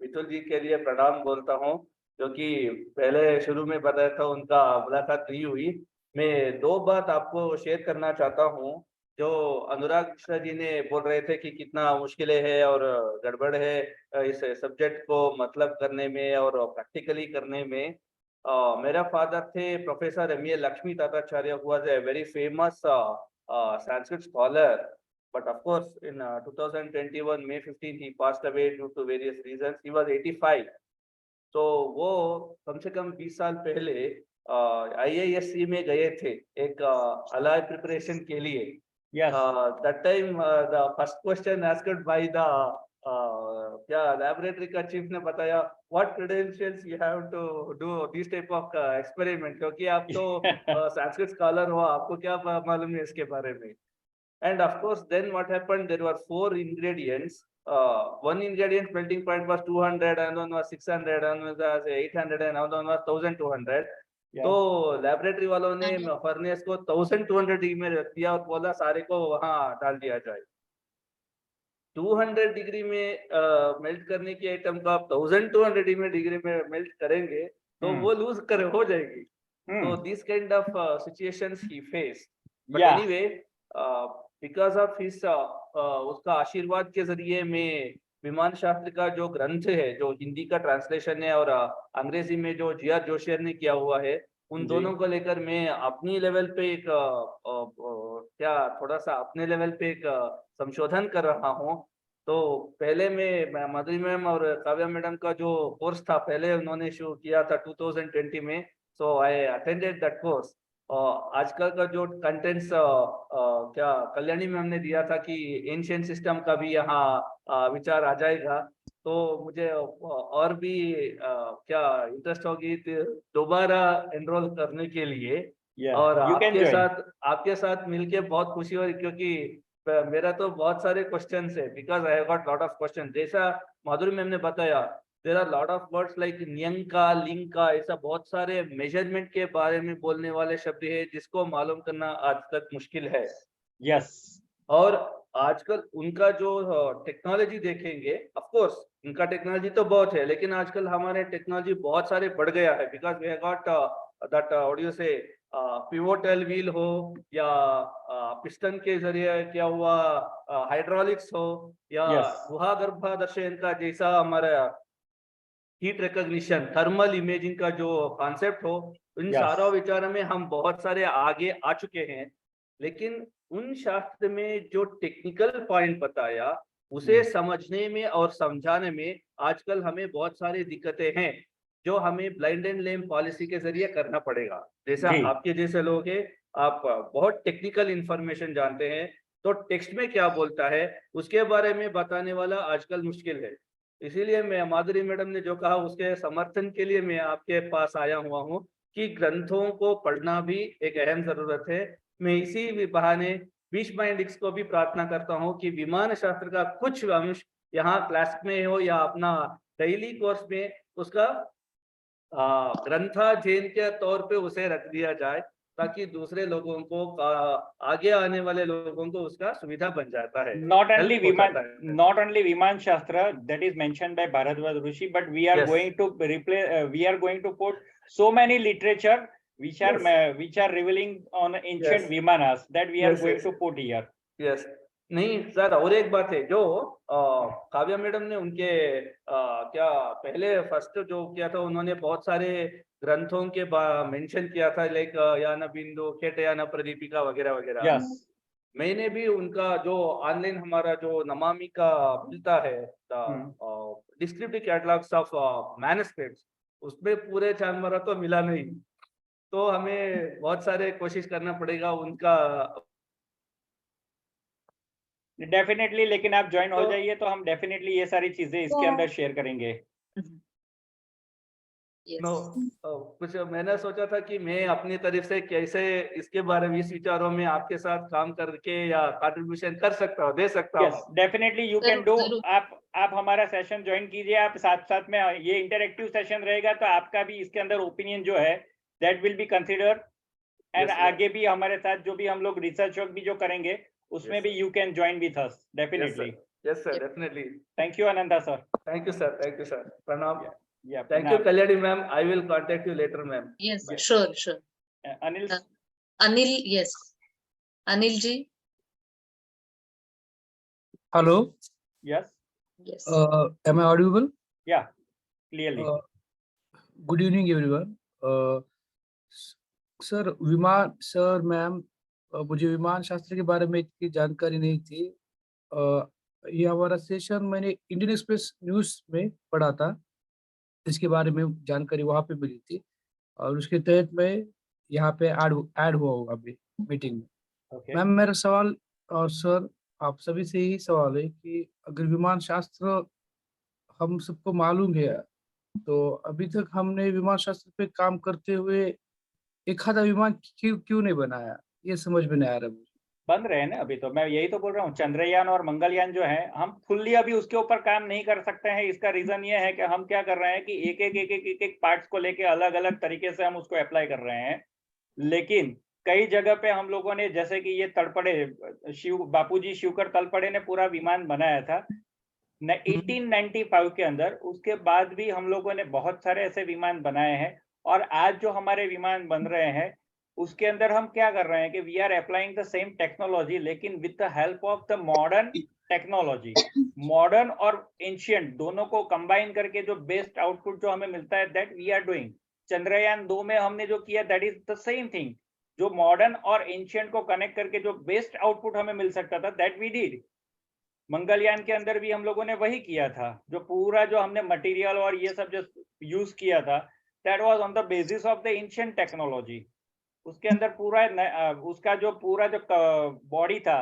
मितुल जी के लिए प्रणाम बोलता हूँ, क्योंकि पहले शुरू में बताया था उनका मुलाकात नहीं हुई. मैं 2 बात आपको शेयर करना चाहता हूँ. जो अनुराग कृष्ण जी ने बोल रहे थे कि कितना मुश्किलें है और गड़बड़ है इस सब्जेक्ट को मतलब करने में और प्रैक्टिकली करने में. मेरा फादर थे professor M.A. Lakshmi Tatacharya, who was a very famous Sanskrit scholar. But of course, in 2021, May 15th, he passed away due to various reasons. He was 85. तो वो कम से कम 20 साल पहले IISc में गए थे एक अलाय प्रिपरेशन के लिए. That time the first question asked by the क्या laboratory का chief ने बताया what credentials you have to do this type of experiment, क्योंकि आप तो Sanskrit scholar हो, आपको क्या मालूम है इसके बारे में. And of course, then what happened? There were 4 ingredients. One ingredient melting point was 200, and one was 600, and one was 800, and another one was 1200. तो लैबोरेटरी वालों ने फर्नेस को 1200 डिग्री में रख दिया और बोला सारे को वहां डाल दिया जाए. 200 डिग्री में मेल्ट करने की आइटम को आप 1200 डिग्री में मेल्ट करेंगे तो वो लूज कर हो जाएगी. So this kind of situations he faced. But Yeah. anyway, because of his उसका आशीर्वाद के जरिए मैं विमान शास्त्र का जो ग्रंथ है, जो हिंदी का ट्रांसलेशन है और अंग्रेजी में जो जी.आर. जोशियर ने किया हुआ है, उन जी. दोनों को लेकर मैं अपनी लेवल पे एक क्या थोड़ा सा अपने लेवल पे एक संशोधन कर रहा हूँ. तो पहले मैं माधुरी मैम और काव्या मैडम का जो कोर्स था, पहले उन्होंने शुरू किया था 2020 में. So I attended that course. आजकल का जो कंटेंट्स क्या कल्याणी मैम ने दिया था कि एंशिएंट सिस्टम का भी यहाँ विचार आ जाएगा, तो मुझे और भी क्या इंटरेस्ट होगी दोबारा एनरोल करने के लिए. और आपके साथ मिलके बहुत खुशी हो रही, क्योंकि मेरा तो बहुत सारे क्वेश्चंस है, because I have got lot of question. जैसा माधुरी मैम ने बताया, there are lot of words like न्यंका, लिंका, ऐसा बहुत सारे मेजरमेंट के बारे में बोलने वाले शब्द है जिसको मालूम करना आज तक मुश्किल है. यस. और आजकल उनका जो टेक्नोलॉजी देखेंगे, ऑफ कोर्स उनका टेक्नोलॉजी तो बहुत है, लेकिन आजकल हमारे टेक्नोलॉजी बहुत सारे बढ़ गया है. Because we have got that what do you say pivotal wheel हो या पिस्टन के जरिए क्या हुआ हाइड्रोलिक्स हो या गुहा गर्भादर्शन का जैसा हमारा हीट रिकॉग्निशन, थर्मल इमेजिंग का जो कॉन्सेप्ट हो, इन सारों विचारों में हम बहुत सारे आगे आ चुके हैं. लेकिन उन शास्त्र में जो टेक्निकल पॉइंट बताया, उसे समझने में और समझाने में आजकल हमें बहुत सारी दिक्कतें हैं, जो हमें ब्लाइंड एंड लेम पॉलिसी के जरिए करना पड़ेगा. जैसा आपके जैसे लोग हैं, आप बहुत टेक्निकल इंफॉर्मेशन जानते हैं, तो टेक्स्ट में क्या बोलता है उसके बारे में बताने वाला आजकल मुश्किल है. इसीलिए मैं माधुरी मैडम ने जो कहा उसके समर्थन के लिए मैं आपके पास आया हुआ हूँ कि ग्रंथों को पढ़ना भी एक अहम जरूरत है. मैं इसी बहाने बीच माइंडिक्स को भी प्रार्थना करता हूँ कि विमान शास्त्र का कुछ अंश यहाँ क्लास में हो या अपना डेली कोर्स में उसका ग्रंथाध्ययन के तौर पे उसे रख दिया जाए, ताकि दूसरे लोगों को आगे आने वाले लोगों को उसका सुविधा बन जाता है. Not only Viman Shastra that is mentioned by Bharadwaj Rishi, but we are going to replace. We are going to put so many literature which are revealing on ancient Vimanas that we are going to put here. Yes. नहीं sir, और एक बात है जो Kavya madam ने उनके क्या पहले फर्स्ट जो किया था, उन्होंने बहुत सारे ग्रंथों के मेंशन किया था, लाइक याना बिंदु, केटयाना प्रदीपिका वगैरह वगैरह. मैंने भी उनका जो ऑनलाइन हमारा जो नमामि का मिलता है डिस्क्रिप्टिव कैटलॉग्स ऑफ मैन्युस्क्रिप्ट्स, उसमें पूरे जानवर तो मिला नहीं, तो हमें बहुत सारे कोशिश करना पड़ेगा उनका. डेफिनेटली, लेकिन आप ज्वाइन हो जाइए तो हम डेफिनेटली ये सारी चीजें इसके अंदर शेयर करेंगे. कुछ मैंने सोचा था कि मैं अपनी तरफ से कैसे इसके बारे में, इस विचारों में आपके साथ काम करके या कंट्रीब्यूशन कर सकता हूँ, दे सकता हूँ. Definitely you can do. आप हमारा सेशन ज्वाइन कीजिए. आप साथ साथ में ये इंटरेक्टिव सेशन रहेगा, तो आपका भी इसके अंदर ओपिनियन जो है that will be considered. And आगे भी हमारे साथ जो भी हम लोग रिसर्च वर्क भी जो करेंगे उसमें भी you can join with us definitely. Yes sir, definitely. Thank you Ananda sir. Thank you sir. Thank you sir. प्रणाम. Thank you, Kalyani ma'am. I will contact you later, ma'am. Yes, sure. Anil, yes. Anil ji. Hello. Yes. Am I audible? Yeah, clearly. Good evening, everyone. Sir, ma'am, मुझे विमान शास्त्र के बारे में इतनी जानकारी नहीं थी. ये हमारा सेशन मैंने इंडियन एक्सप्रेस न्यूज में पढ़ा था, इसके बारे में जानकारी वहाँ पे मिली थी, और उसके तहत मैं यहाँ पे ऐड हुआ हूँ अभी मीटिंग में. मैम, मेरा सवाल और सर आप सभी से ही सवाल है कि अगर विमान शास्त्र हम सबको मालूम है, तो अभी तक हमने विमान शास्त्र पे काम करते हुए एक आधा विमान क्यों नहीं बनाया, ये समझ में नहीं आ रहा मुझे. बन रहे हैं ना अभी, तो मैं यही तो बोल रहा हूँ. चंद्रयान और मंगलयान जो है, हम फुल्ली अभी उसके ऊपर काम नहीं कर सकते हैं. इसका रीजन ये है कि हम क्या कर रहे हैं कि एक एक पार्ट्स को लेके अलग अलग तरीके से हम उसको अप्लाई कर रहे हैं. लेकिन कई जगह पे हम लोगों ने, जैसे कि ये तलपड़े बापूजी शिवकर तलपड़े ने पूरा विमान बनाया था 1895 के अंदर। उसके बाद भी हम लोगों ने बहुत सारे ऐसे विमान बनाए हैं, और आज जो हमारे विमान बन रहे हैं उसके अंदर हम क्या कर रहे हैं कि we are applying the same technology, लेकिन with the help of the modern technology. Modern और एंशियंट दोनों को कंबाइन करके जो बेस्ट आउटपुट जो हमें मिलता है, that we are doing. Chandrayaan 2 में हमने जो किया, that is the same thing. जो मॉडर्न और एंशियंट को कनेक्ट करके जो बेस्ट आउटपुट हमें मिल सकता था, दैट वी डिड। मंगलयान के अंदर भी हम लोगों ने वही किया था। जो पूरा जो हमने मटेरियल और ये सब जो यूज किया था, that was on the basis of the ancient technology. उसके अंदर पूरा उसका जो पूरा जो बॉडी था,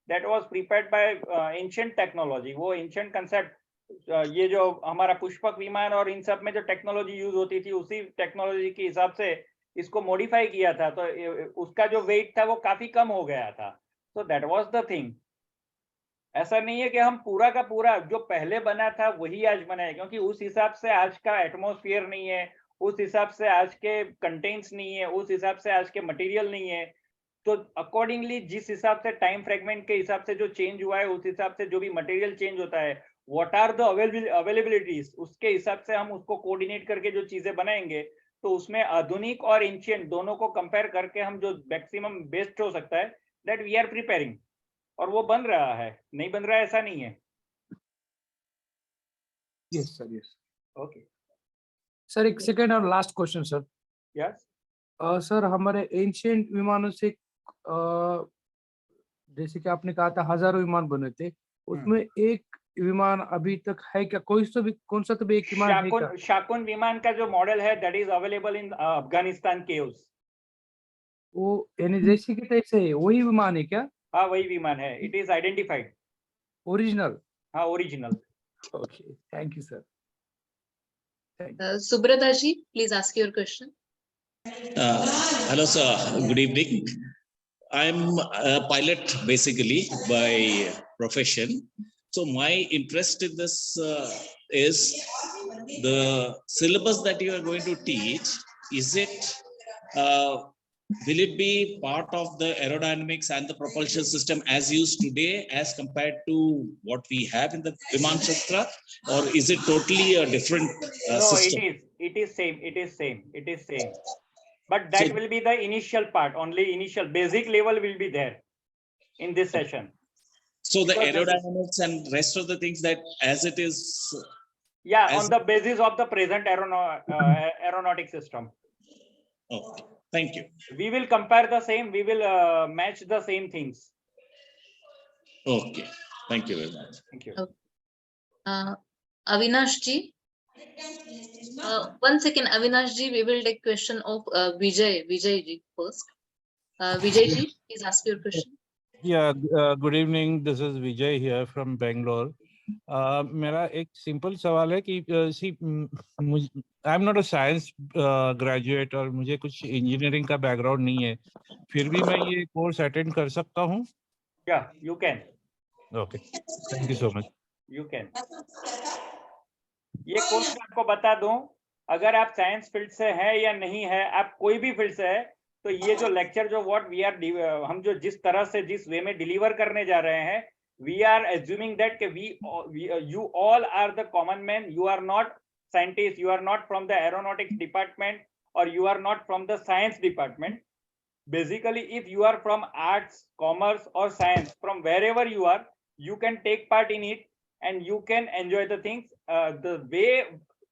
that was prepared by ancient technology. वो एंशियंट कंसेप्ट, ये जो हमारा पुष्पक विमान और इन सब में जो टेक्नोलॉजी यूज होती थी, उसी टेक्नोलॉजी के हिसाब से इसको मॉडिफाई किया था, तो उसका जो वेट था वो काफी कम हो गया था। तो दैट वाज द थिंग। ऐसा नहीं है कि हम पूरा का पूरा जो पहले बना था वही आज बनाए, क्योंकि उस हिसाब से आज का एटमॉस्फेयर नहीं है, उस हिसाब से आज के कंटेंट्स नहीं है, उस हिसाब से आज के मटेरियल नहीं है। तो अकॉर्डिंगली जिस हिसाब से टाइम फ्रेगमेंट के हिसाब से जो चेंज हुआ है, उस हिसाब से जो भी मटेरियल चेंज होता है, व्हाट आर द अवेलेबिलिटीज, उसके हिसाब से हम उसको कोऑर्डिनेट करके जो चीजें बनाएंगे, तो उसमें आधुनिक और एंशियंट दोनों को कंपेयर करके हम जो मैक्सिमम बेस्ट हो सकता है, दैट वी आर प्रिपेयरिंग। और वो बन रहा है, नहीं बन रहा है ऐसा नहीं है। Yes sir, yes. Okay sir, एक सेकेंड और last question sir. Yes sir, हमारे एंशियंट विमानों से जैसे कि आपने कहा था हजारों विमान बने थे, उसमें एक विमान अभी तक है क्या? कौन सा तो भी एक विमान है क्या? शाकुन विमान का जो मॉडल है, that is available in Afghanistan caves. वो यानी जैसे कि तैसे है, वही विमान है क्या? हाँ, वही विमान है। It is identified original? हाँ, original. Okay, thank you sir. Subrata ji, please ask your question. Hello, sir. Good evening. I'm a pilot basically by profession. So my interest in this is the syllabus that you are going to teach. Is it, will it be part of the aerodynamics and the propulsion system as used today as compared to what we have in the Viman Shastra, or is it totally a different system? No, it is same. But that will be the initial part, only initial basic level will be there in this session. So the aerodynamics and rest of the things that as it is. Yeah, on the basis of the present aeronautic system. Okay, thank you. We will compare the same, we will match the same things. Okay, thank you very much. Thank you. Avinash ji. One second, Avinash ji, we will take question of Vijay ji first. Vijay ji, please ask your question. Yeah, good evening. This is Vijay here from Bangalore. मेरा एक simple सवाल है कि I am not a science graduate और मुझे कुछ engineering का background नहीं है, फिर भी मैं ये कोर्स अटेंड कर सकता हूँ? Yeah, you can. Okay, thank you so much. You can. ये कोर्स आपको बता दूं, अगर आप साइंस फील्ड से हैं या नहीं है, आप कोई भी फील्ड से है, तो ये जो लेक्चर जो व्हाट वी आर, हम जो जिस तरह से जिस वे में डिलीवर करने जा रहे हैं, we are assuming that you all are the common man, you are not scientists, you are not from the aeronautics department, or you are not from the science department. Basically, if you are from arts, commerce or science, from wherever you are, you can take part in it and you can enjoy the things. The way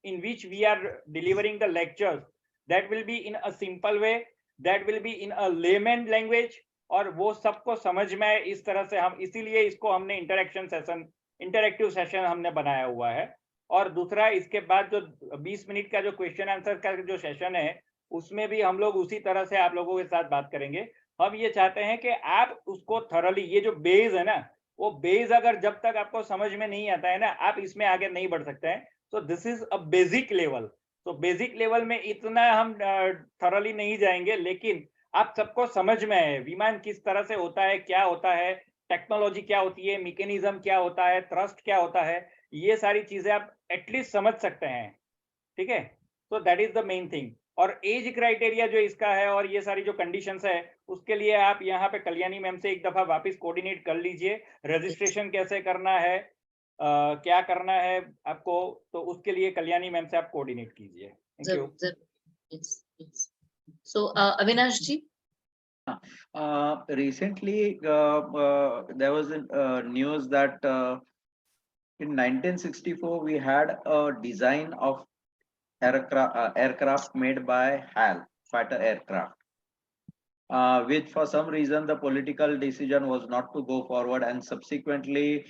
in which we are delivering the lectures, that will be in a simple way, that will be in a layman language, और वो सबको समझ में आए इस तरह से हम, इसीलिए इसको हमने इंटरेक्टिव सेशन हमने बनाया हुआ है। और दूसरा, इसके बाद जो 20 मिनट का जो क्वेश्चन आंसर का जो सेशन है, उसमें भी हम लोग उसी तरह से आप लोगों के साथ बात करेंगे। हम ये चाहते हैं कि आप उसको थॉरली, ये जो बेस है ना, वो बेस अगर जब तक आपको समझ में नहीं आता है ना, आप इसमें आगे नहीं बढ़ सकते हैं। So this is a basic level. तो बेसिक लेवल में इतना हम थॉरली नहीं जाएंगे, लेकिन आप सबको समझ में है विमान किस तरह से होता है, क्या होता है, टेक्नोलॉजी क्या होती है, मैकेनिज्म क्या होता है, थ्रस्ट क्या होता है, ये सारी चीजें आप एटलीस्ट समझ सकते हैं। ठीक है, so that is the main thing. और एज क्राइटेरिया जो इसका है और ये सारी जो कंडीशंस है उसके लिए आप यहाँ पे कल्याणी मैम से एक दफा वापस कोऑर्डिनेट कर लीजिए, रजिस्ट्रेशन कैसे करना है, क्या करना है आपको, तो उसके लिए कल्याणी मैम से आप कोऑर्डिनेट कीजिए। Thank you. So Avinash ji. Recently, there was a news that in 1964 we had a design of aircraft made by HAL, fighter aircraft, which for some reason the political decision was not to go forward, and subsequently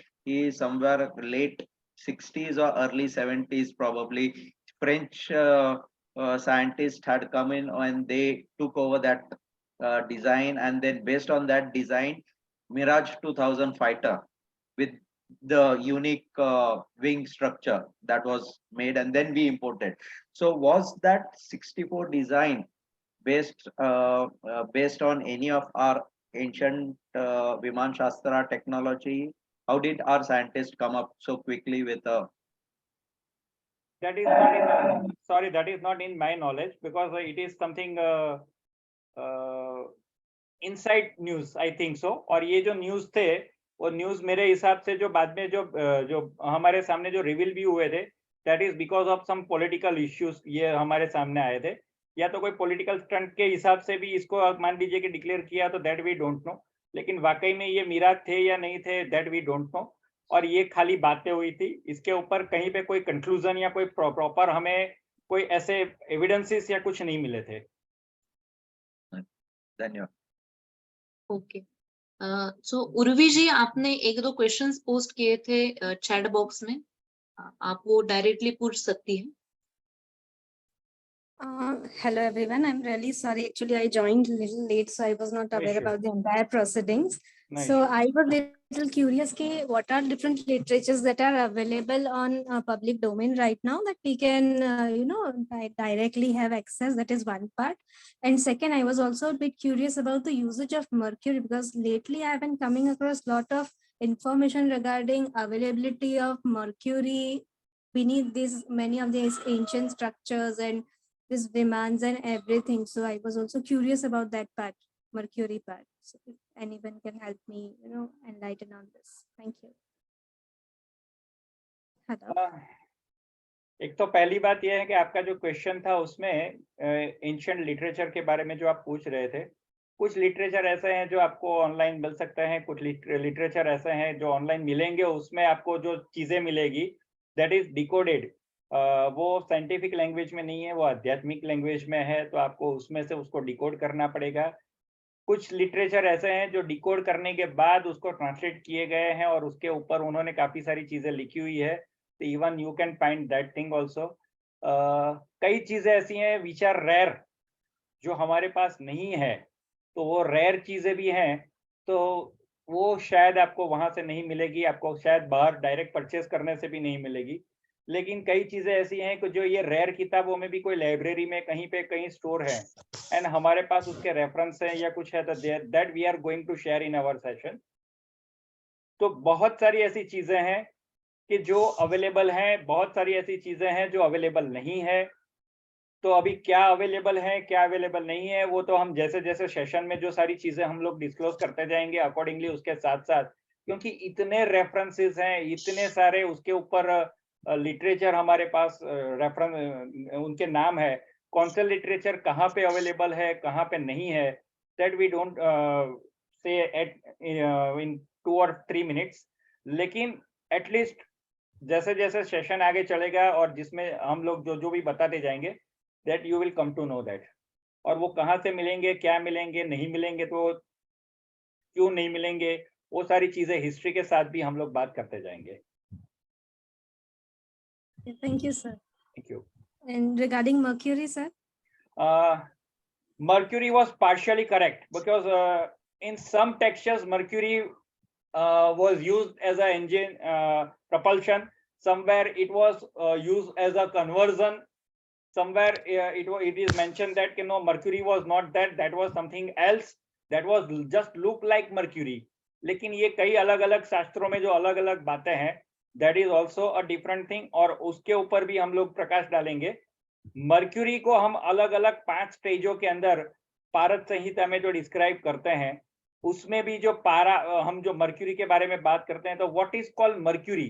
somewhere late 60s or early 70s probably French scientists had come in and they took over that design, and then based on that design, Mirage 2000 fighter with the unique wing structure that was made, and then we imported. So was that 64 design based on any of our ancient Viman Shastra technology? How did our scientists come up so quickly with a? That is not in, sorry, that is not in my knowledge, because it is something inside news I think so. और ये जो news थे वो news मेरे हिसाब से जो बाद में जो हमारे सामने जो रिवील भी हुए थे, that is because of some political issues ये हमारे सामने आए थे, या तो कोई पॉलिटिकल स्टंट के हिसाब से भी इसको मान लीजिए कि डिक्लेयर किया, तो दैट वी डोंट नो। लेकिन वाकई में ये मिराज थे या नहीं थे, दैट वी डोंट नो। और ये खाली बातें हुई थी, इसके ऊपर कहीं पे कोई कंक्लूजन या कोई प्रॉपर हमें कोई ऐसे एविडेंसेस या कुछ नहीं मिले थे। धन्यवाद। ओके, सो उर्वी जी, आपने एक दो क्वेश्चंस पोस्ट किए थे चैट बॉक्स में, आप वो डायरेक्टली पूछ सकती हैं। Hello everyone, I'm really sorry, actually I joined a little late, so I was not aware about the entire proceedings. So I was a little curious ki what are different literatures that are available on public domain right now that we can directly have access. That is one part. And second, I was also a bit curious about the usage of mercury, because lately I have been coming across a lot of information regarding availability of mercury beneath these many of these ancient structures and this Vimans and everything. So I was also curious about that part, mercury part. So if anyone can help me, enlighten on this. Thank you. Hello. एक तो पहली बात यह है कि आपका जो question था उसमें एंशिएंट लिटरेचर के बारे में जो आप पूछ रहे थे, कुछ लिटरेचर ऐसे हैं जो आपको ऑनलाइन मिल सकते हैं, कुछ लिटरेचर ऐसे हैं जो ऑनलाइन मिलेंगे, उसमें आपको जो चीजें मिलेगी दैट इज डिकोडेड। वो साइंटिफिक लैंग्वेज में नहीं है, वो आध्यात्मिक लैंग्वेज में है, तो आपको उसमें से उसको डिकोड करना पड़ेगा। कुछ लिटरेचर ऐसे हैं जो डिकोड करने के बाद उसको ट्रांसलेट किए गए हैं और उसके ऊपर उन्होंने काफी सारी चीजें लिखी हुई है, तो even you can find that thing also. कई चीजें ऐसी हैं विच आर रेयर, जो हमारे पास नहीं है, तो वो रेयर चीजें भी हैं, तो वो शायद आपको वहां से नहीं मिलेगी, आपको शायद बाहर डायरेक्ट परचेस करने से भी नहीं मिलेगी। लेकिन कई चीजें ऐसी हैं कि जो ये रेयर किताबों में भी कोई लाइब्रेरी में कहीं पे कहीं स्टोर है एंड हमारे पास उसके रेफरेंस है या कुछ है, तो that we are going to share in our session. तो बहुत सारी ऐसी चीजें हैं कि जो अवेलेबल हैं, बहुत सारी ऐसी चीजें हैं जो अवेलेबल नहीं है। तो अभी क्या अवेलेबल है क्या अवेलेबल नहीं है, वो तो हम जैसे जैसे सेशन में जो सारी चीजें हम लोग डिस्क्लोज करते जाएंगे अकॉर्डिंगली उसके साथ साथ, क्योंकि इतने रेफरेंसेस हैं, इतने सारे उसके ऊपर लिटरेचर हमारे पास रेफरेंस उनके नाम है, कौन से लिटरेचर कहाँ पे अवेलेबल है कहाँ पे नहीं है, that we don't say at in 2 or 3 minutes। लेकिन एटलीस्ट जैसे जैसे सेशन आगे चलेगा और जिसमें हम लोग जो भी बताते जाएंगे, that you will come to know that. और वो कहाँ से मिलेंगे, क्या मिलेंगे, नहीं मिलेंगे तो क्यों नहीं मिलेंगे, वो सारी चीजें हिस्ट्री के साथ भी हम लोग बात करते जाएंगे। Thank you, sir. Thank you. And regarding mercury, sir? Mercury was partially correct, because in some textures mercury was used as an engine propulsion, somewhere it was used as a conversion, somewhere it is mentioned that mercury was not that was something else, that was just look like mercury। लेकिन ये कई अलग अलग शास्त्रों में जो अलग अलग बातें हैं, that is also a different thing, और उसके ऊपर भी हम लोग प्रकाश डालेंगे। मर्क्यूरी को हम अलग अलग 5 स्टेजों के अंदर पारद संहिता में जो डिस्क्राइब करते हैं, उसमें भी जो हम जो मर्क्यूरी के बारे में बात करते हैं, तो व्हाट इज कॉल्ड मर्क्यूरी?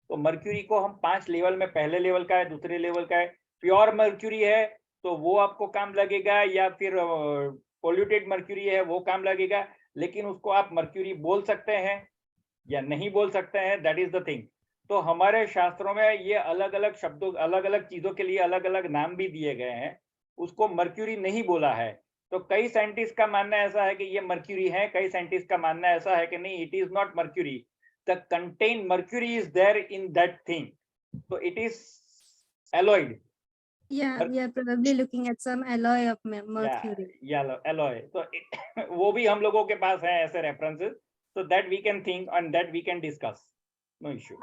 तो मर्क्यूरी को हम 5 लेवल में, पहले लेवल का है, दूसरे लेवल का है। प्योर मर्क्यूरी है तो वो आपको काम लगेगा, या फिर पोल्यूटेड मर्क्यूरी है वो काम लगेगा, लेकिन उसको आप मर्क्यूरी बोल सकते हैं या नहीं बोल सकते हैं, दैट इज द थिंग। तो हमारे शास्त्रों में ये अलग अलग शब्दों, अलग अलग चीजों के लिए अलग अलग नाम भी दिए गए हैं। उसको मर्क्यूरी नहीं बोला है। तो कई साइंटिस्ट का मानना ऐसा है कि ये मर्क्यूरी है, कई साइंटिस्ट का मानना ऐसा है कि नहीं, it is not mercury, the contain mercury is there in that thing, so it is alloyed. Yeah, we are probably looking at some alloy of mercury. Yeah, alloy. So वो भी हम लोगों के पास है ऐसे references, so that we can think and that we can discuss. No issue.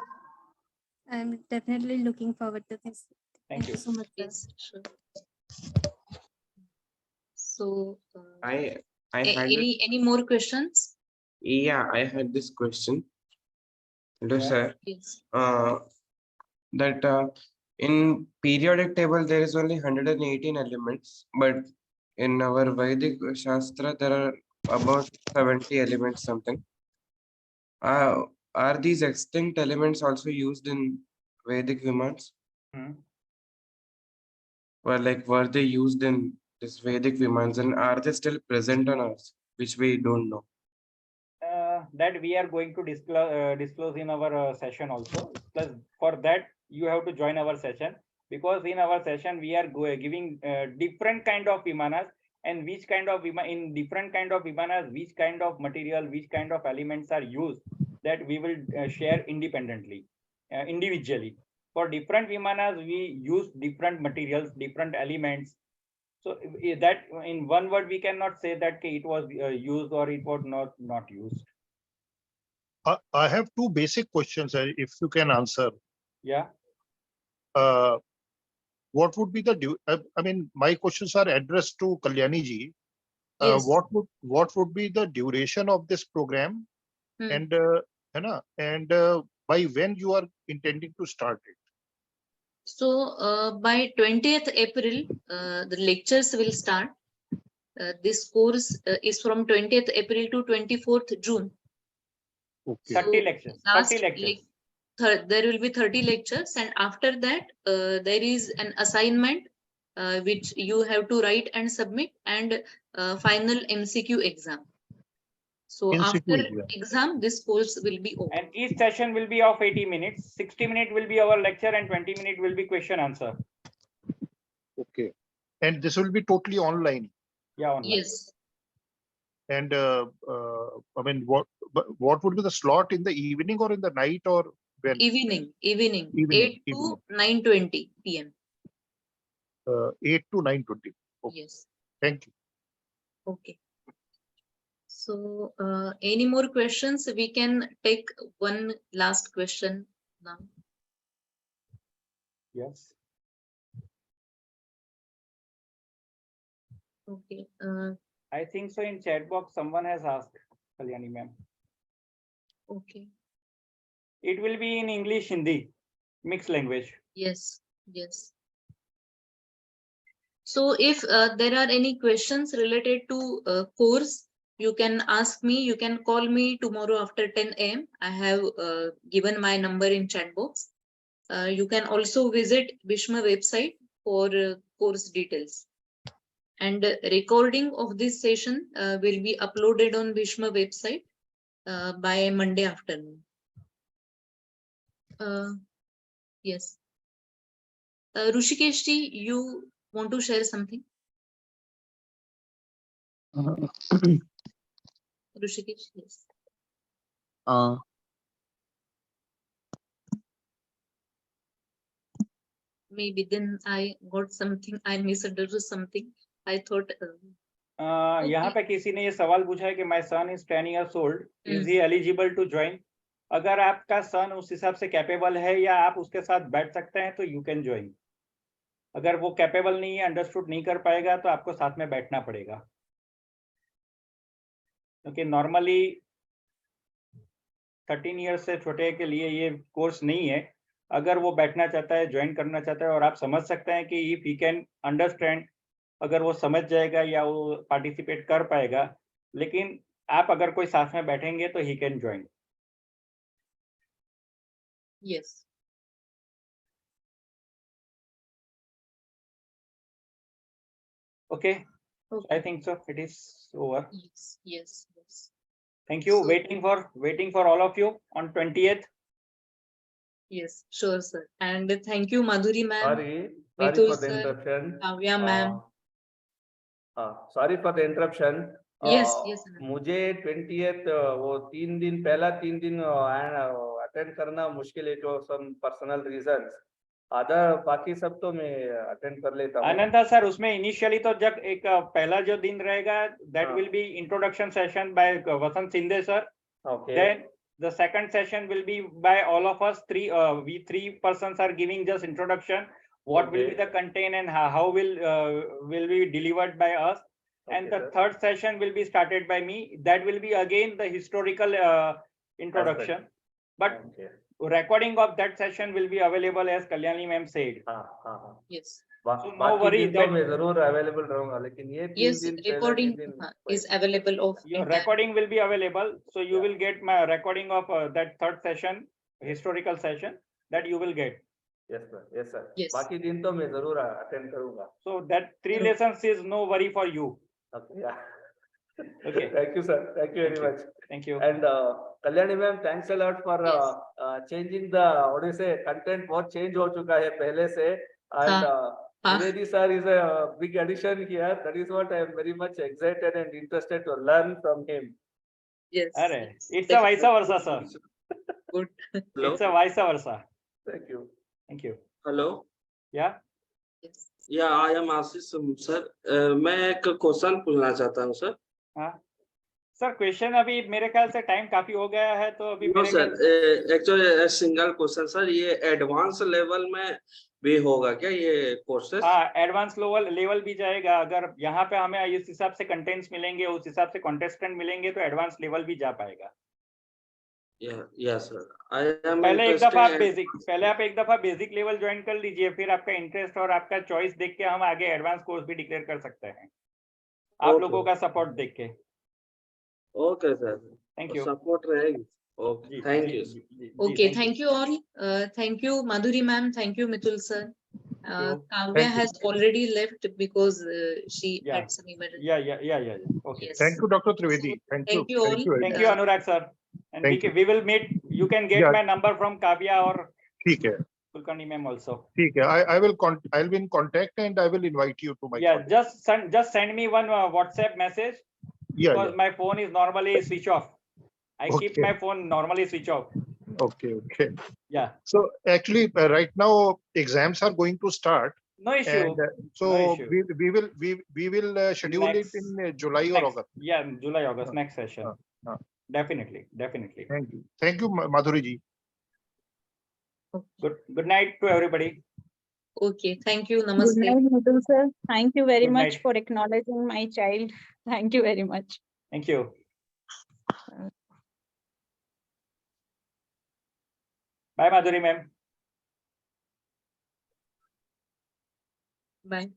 I'm definitely looking forward to this. Thank you so much. Yes, sure. So, I had any more questions? Yeah, I had this question. Hello, sir. Yes. That in periodic table there is only 118 elements, but in our Vedic Shastra there are about 70 elements something. Are these extinct elements also used in Vedic Vimans? Well, like, were they used in this Vedic Vimans, and are they still present on us, which we don't know? That we are going to disclose in our session also. Plus, for that you have to join our session, because in our session we are giving different kind of Vimanas, and which kind of in different kind of Vimanas, which kind of material, which kind of elements are used, that we will share independently, individually. For different Vimanas we use different materials, different elements. So that in one word we cannot say that it was used or it was not used. I have two basic questions, if you can answer. Yeah. What would be the I mean, my questions are addressed to Kalyani ji. Yes. What would be the duration of this program, and by when you are intending to start it? So by 20th April, the lectures will start. This course is from 20th April to 24th June. Okay. 30 lectures. 30 lectures. There will be 30 lectures, and after that there is an assignment which you have to write and submit, and final MCQ exam. So MCQ after exam, this course will be over. And each session will be of 80 minutes. 60 minutes will be our lecture and 20 minutes will be question answer. Okay. And this will be totally online? Yeah, online. Yes. And I mean, what would be the slot, in the evening or in the night, or when? Evening, 8 to 9:20 p.m. 8 to 9:20. Okay. Yes. Thank you. Okay. So any more questions? We can take one last question now. Yes. Okay. I think so. In chat box, someone has asked, Kalyani ma'am. Okay. It will be in English, Hindi, mixed language. Yes. Yes. So if there are any questions related to course, you can ask me. You can call me tomorrow after 10 a.m. I have given my number in chat box. You can also visit Bhishma website for course details. And recording of this session will be uploaded on Bhishma website by Monday afternoon. Yes. Rushikesh ji, you want to share something? Rushikesh, yes. Maybe then I got something, I misunderstood something. I thought. यहाँ पे किसी ने ये सवाल पूछा है कि my son is 10 years old. Is he eligible to join? अगर आपका son उस हिसाब से कैपेबल है या आप उसके साथ बैठ सकते हैं तो you can join. अगर वो कैपेबल नहीं है, अंडरस्टूड नहीं कर पाएगा, तो आपको साथ में बैठना पड़ेगा. क्योंकि नॉर्मली 13 ईयर्स से छोटे के लिए ये कोर्स नहीं है. अगर वो बैठना चाहता है, ज्वाइन करना चाहता है, और आप समझ सकते हैं कि इफ ही कैन अंडरस्टैंड, अगर वो समझ जाएगा या वो पार्टिसिपेट कर पाएगा, लेकिन आप अगर कोई साथ में बैठेंगे तो he can join. Yes. Okay. Okay. I think so. It is over. Yes. Yes. Yes. Thank you. So- Waiting for all of you on 20th. Yes. Sure, sir. And thank you, Madhuri ma'am. Sorry Mitul for the sir, interruption. Kavya ma'am. Sorry for the interruption. Yes. Yes. sir. मुझे 20th वो 3 दिन पहला 3 दिन attend करना मुश्किल है, जो some personal reasons. Other बाकी सब तो मैं अटेंड कर लेता हूँ. अनंता सर, उसमें इनिशियली तो जब एक पहला जो दिन रहेगा, that will be introduction session by Vasant Sinde sir. Okay. Then the second session will be by all of us three. We 3 persons are giving just introduction. What will be Okay. the content and how will be delivered by us. And Okay, the sir. third session will be started by me. That will be again the historical introduction. But Okay. recording of that session will be available as Kalyani ma'am said. Yes. So no बाकी worry दिन तो that मैं जरूर available रहूंगा, लेकिन ये 3 Yes. दिन पहला Recording 3 दिन is available of your entire- recording will be available. So you will get my recording of that third session, historical session, that you will get. Yes sir. Yes sir. Yes. बाकी दिन तो मैं जरूर attend करूंगा. So that 3 lessons is no worry for you. Okay. Yeah. Okay. Thank you sir. Thank you very much. Thank you. And Kalyani ma'am, thanks a lot for changing the what do you say content. बहुत change हो चुका है पहले से. And Trivedi sir is a big addition here. That is what I am very much excited and interested to learn from him. Yes. Arre, it's a vice versa, sir. Good. Hello. It's a vice versa. Thank you. Thank you. Hello. Yeah. Yes. Yeah, I am Ashish sir. मैं एक question पूछना चाहता हूँ sir. हाँ. Sir question अभी मेरे ख्याल से टाइम काफी हो गया है, तो अभी नो मेरे सर, ख्याल एक्चुअली सिंगल क्वेश्चन सर, ये एडवांस लेवल में भी होगा क्या ये कोर्सेस? हाँ, एडवांस लेवल भी जाएगा. अगर यहाँ पे हमें इस हिसाब से कंटेंट्स मिलेंगे, उस हिसाब से कॉन्टेस्टेंट मिलेंगे, तो एडवांस लेवल भी जा पाएगा. यस सर, आई एम पहले आप एक दफा बेसिक लेवल ज्वाइन कर लीजिए, फिर आपका इंटरेस्ट और आपका चॉइस देख के हम आगे एडवांस कोर्स भी डिक्लेयर कर सकते हैं, आप लोगों का सपोर्ट देख के. Okay sir, thank you. Support रहेगी. Okay, thank you. Okay. Thank you all. Thank you, Madhuri ma'am. Thank you, Mitul sir. Kavya has already left because she had some emergency. Yeah. Okay. Yes. Thank you, Dr. Trivedi. Thank you. Thank you all. Thank you, Anurag sir. And Thank we will meet. You can get Yeah. my number from Kavya or ठीक है. Kulkarni ma'am also. ठीक है. I'll be in contact and I will invite you to my. Yeah, contact. just send me one WhatsApp message. Yeah, Because my phone is normally switch off. I keep Okay. my phone normally switch off. Okay. Yeah. So actually, right now exams are going to start. No issue. And so No issue. we will schedule Next- it in July or August. Yeah, July, August, next session. Definitely. Thank you, Madhuri ji. Good night to everybody. Okay. Thank you. Good Namaste. night, Mitul sir. Thank you very Good much night. for acknowledging my child. Thank you very much. Thank you. Bye, Madhuri ma'am. Bye.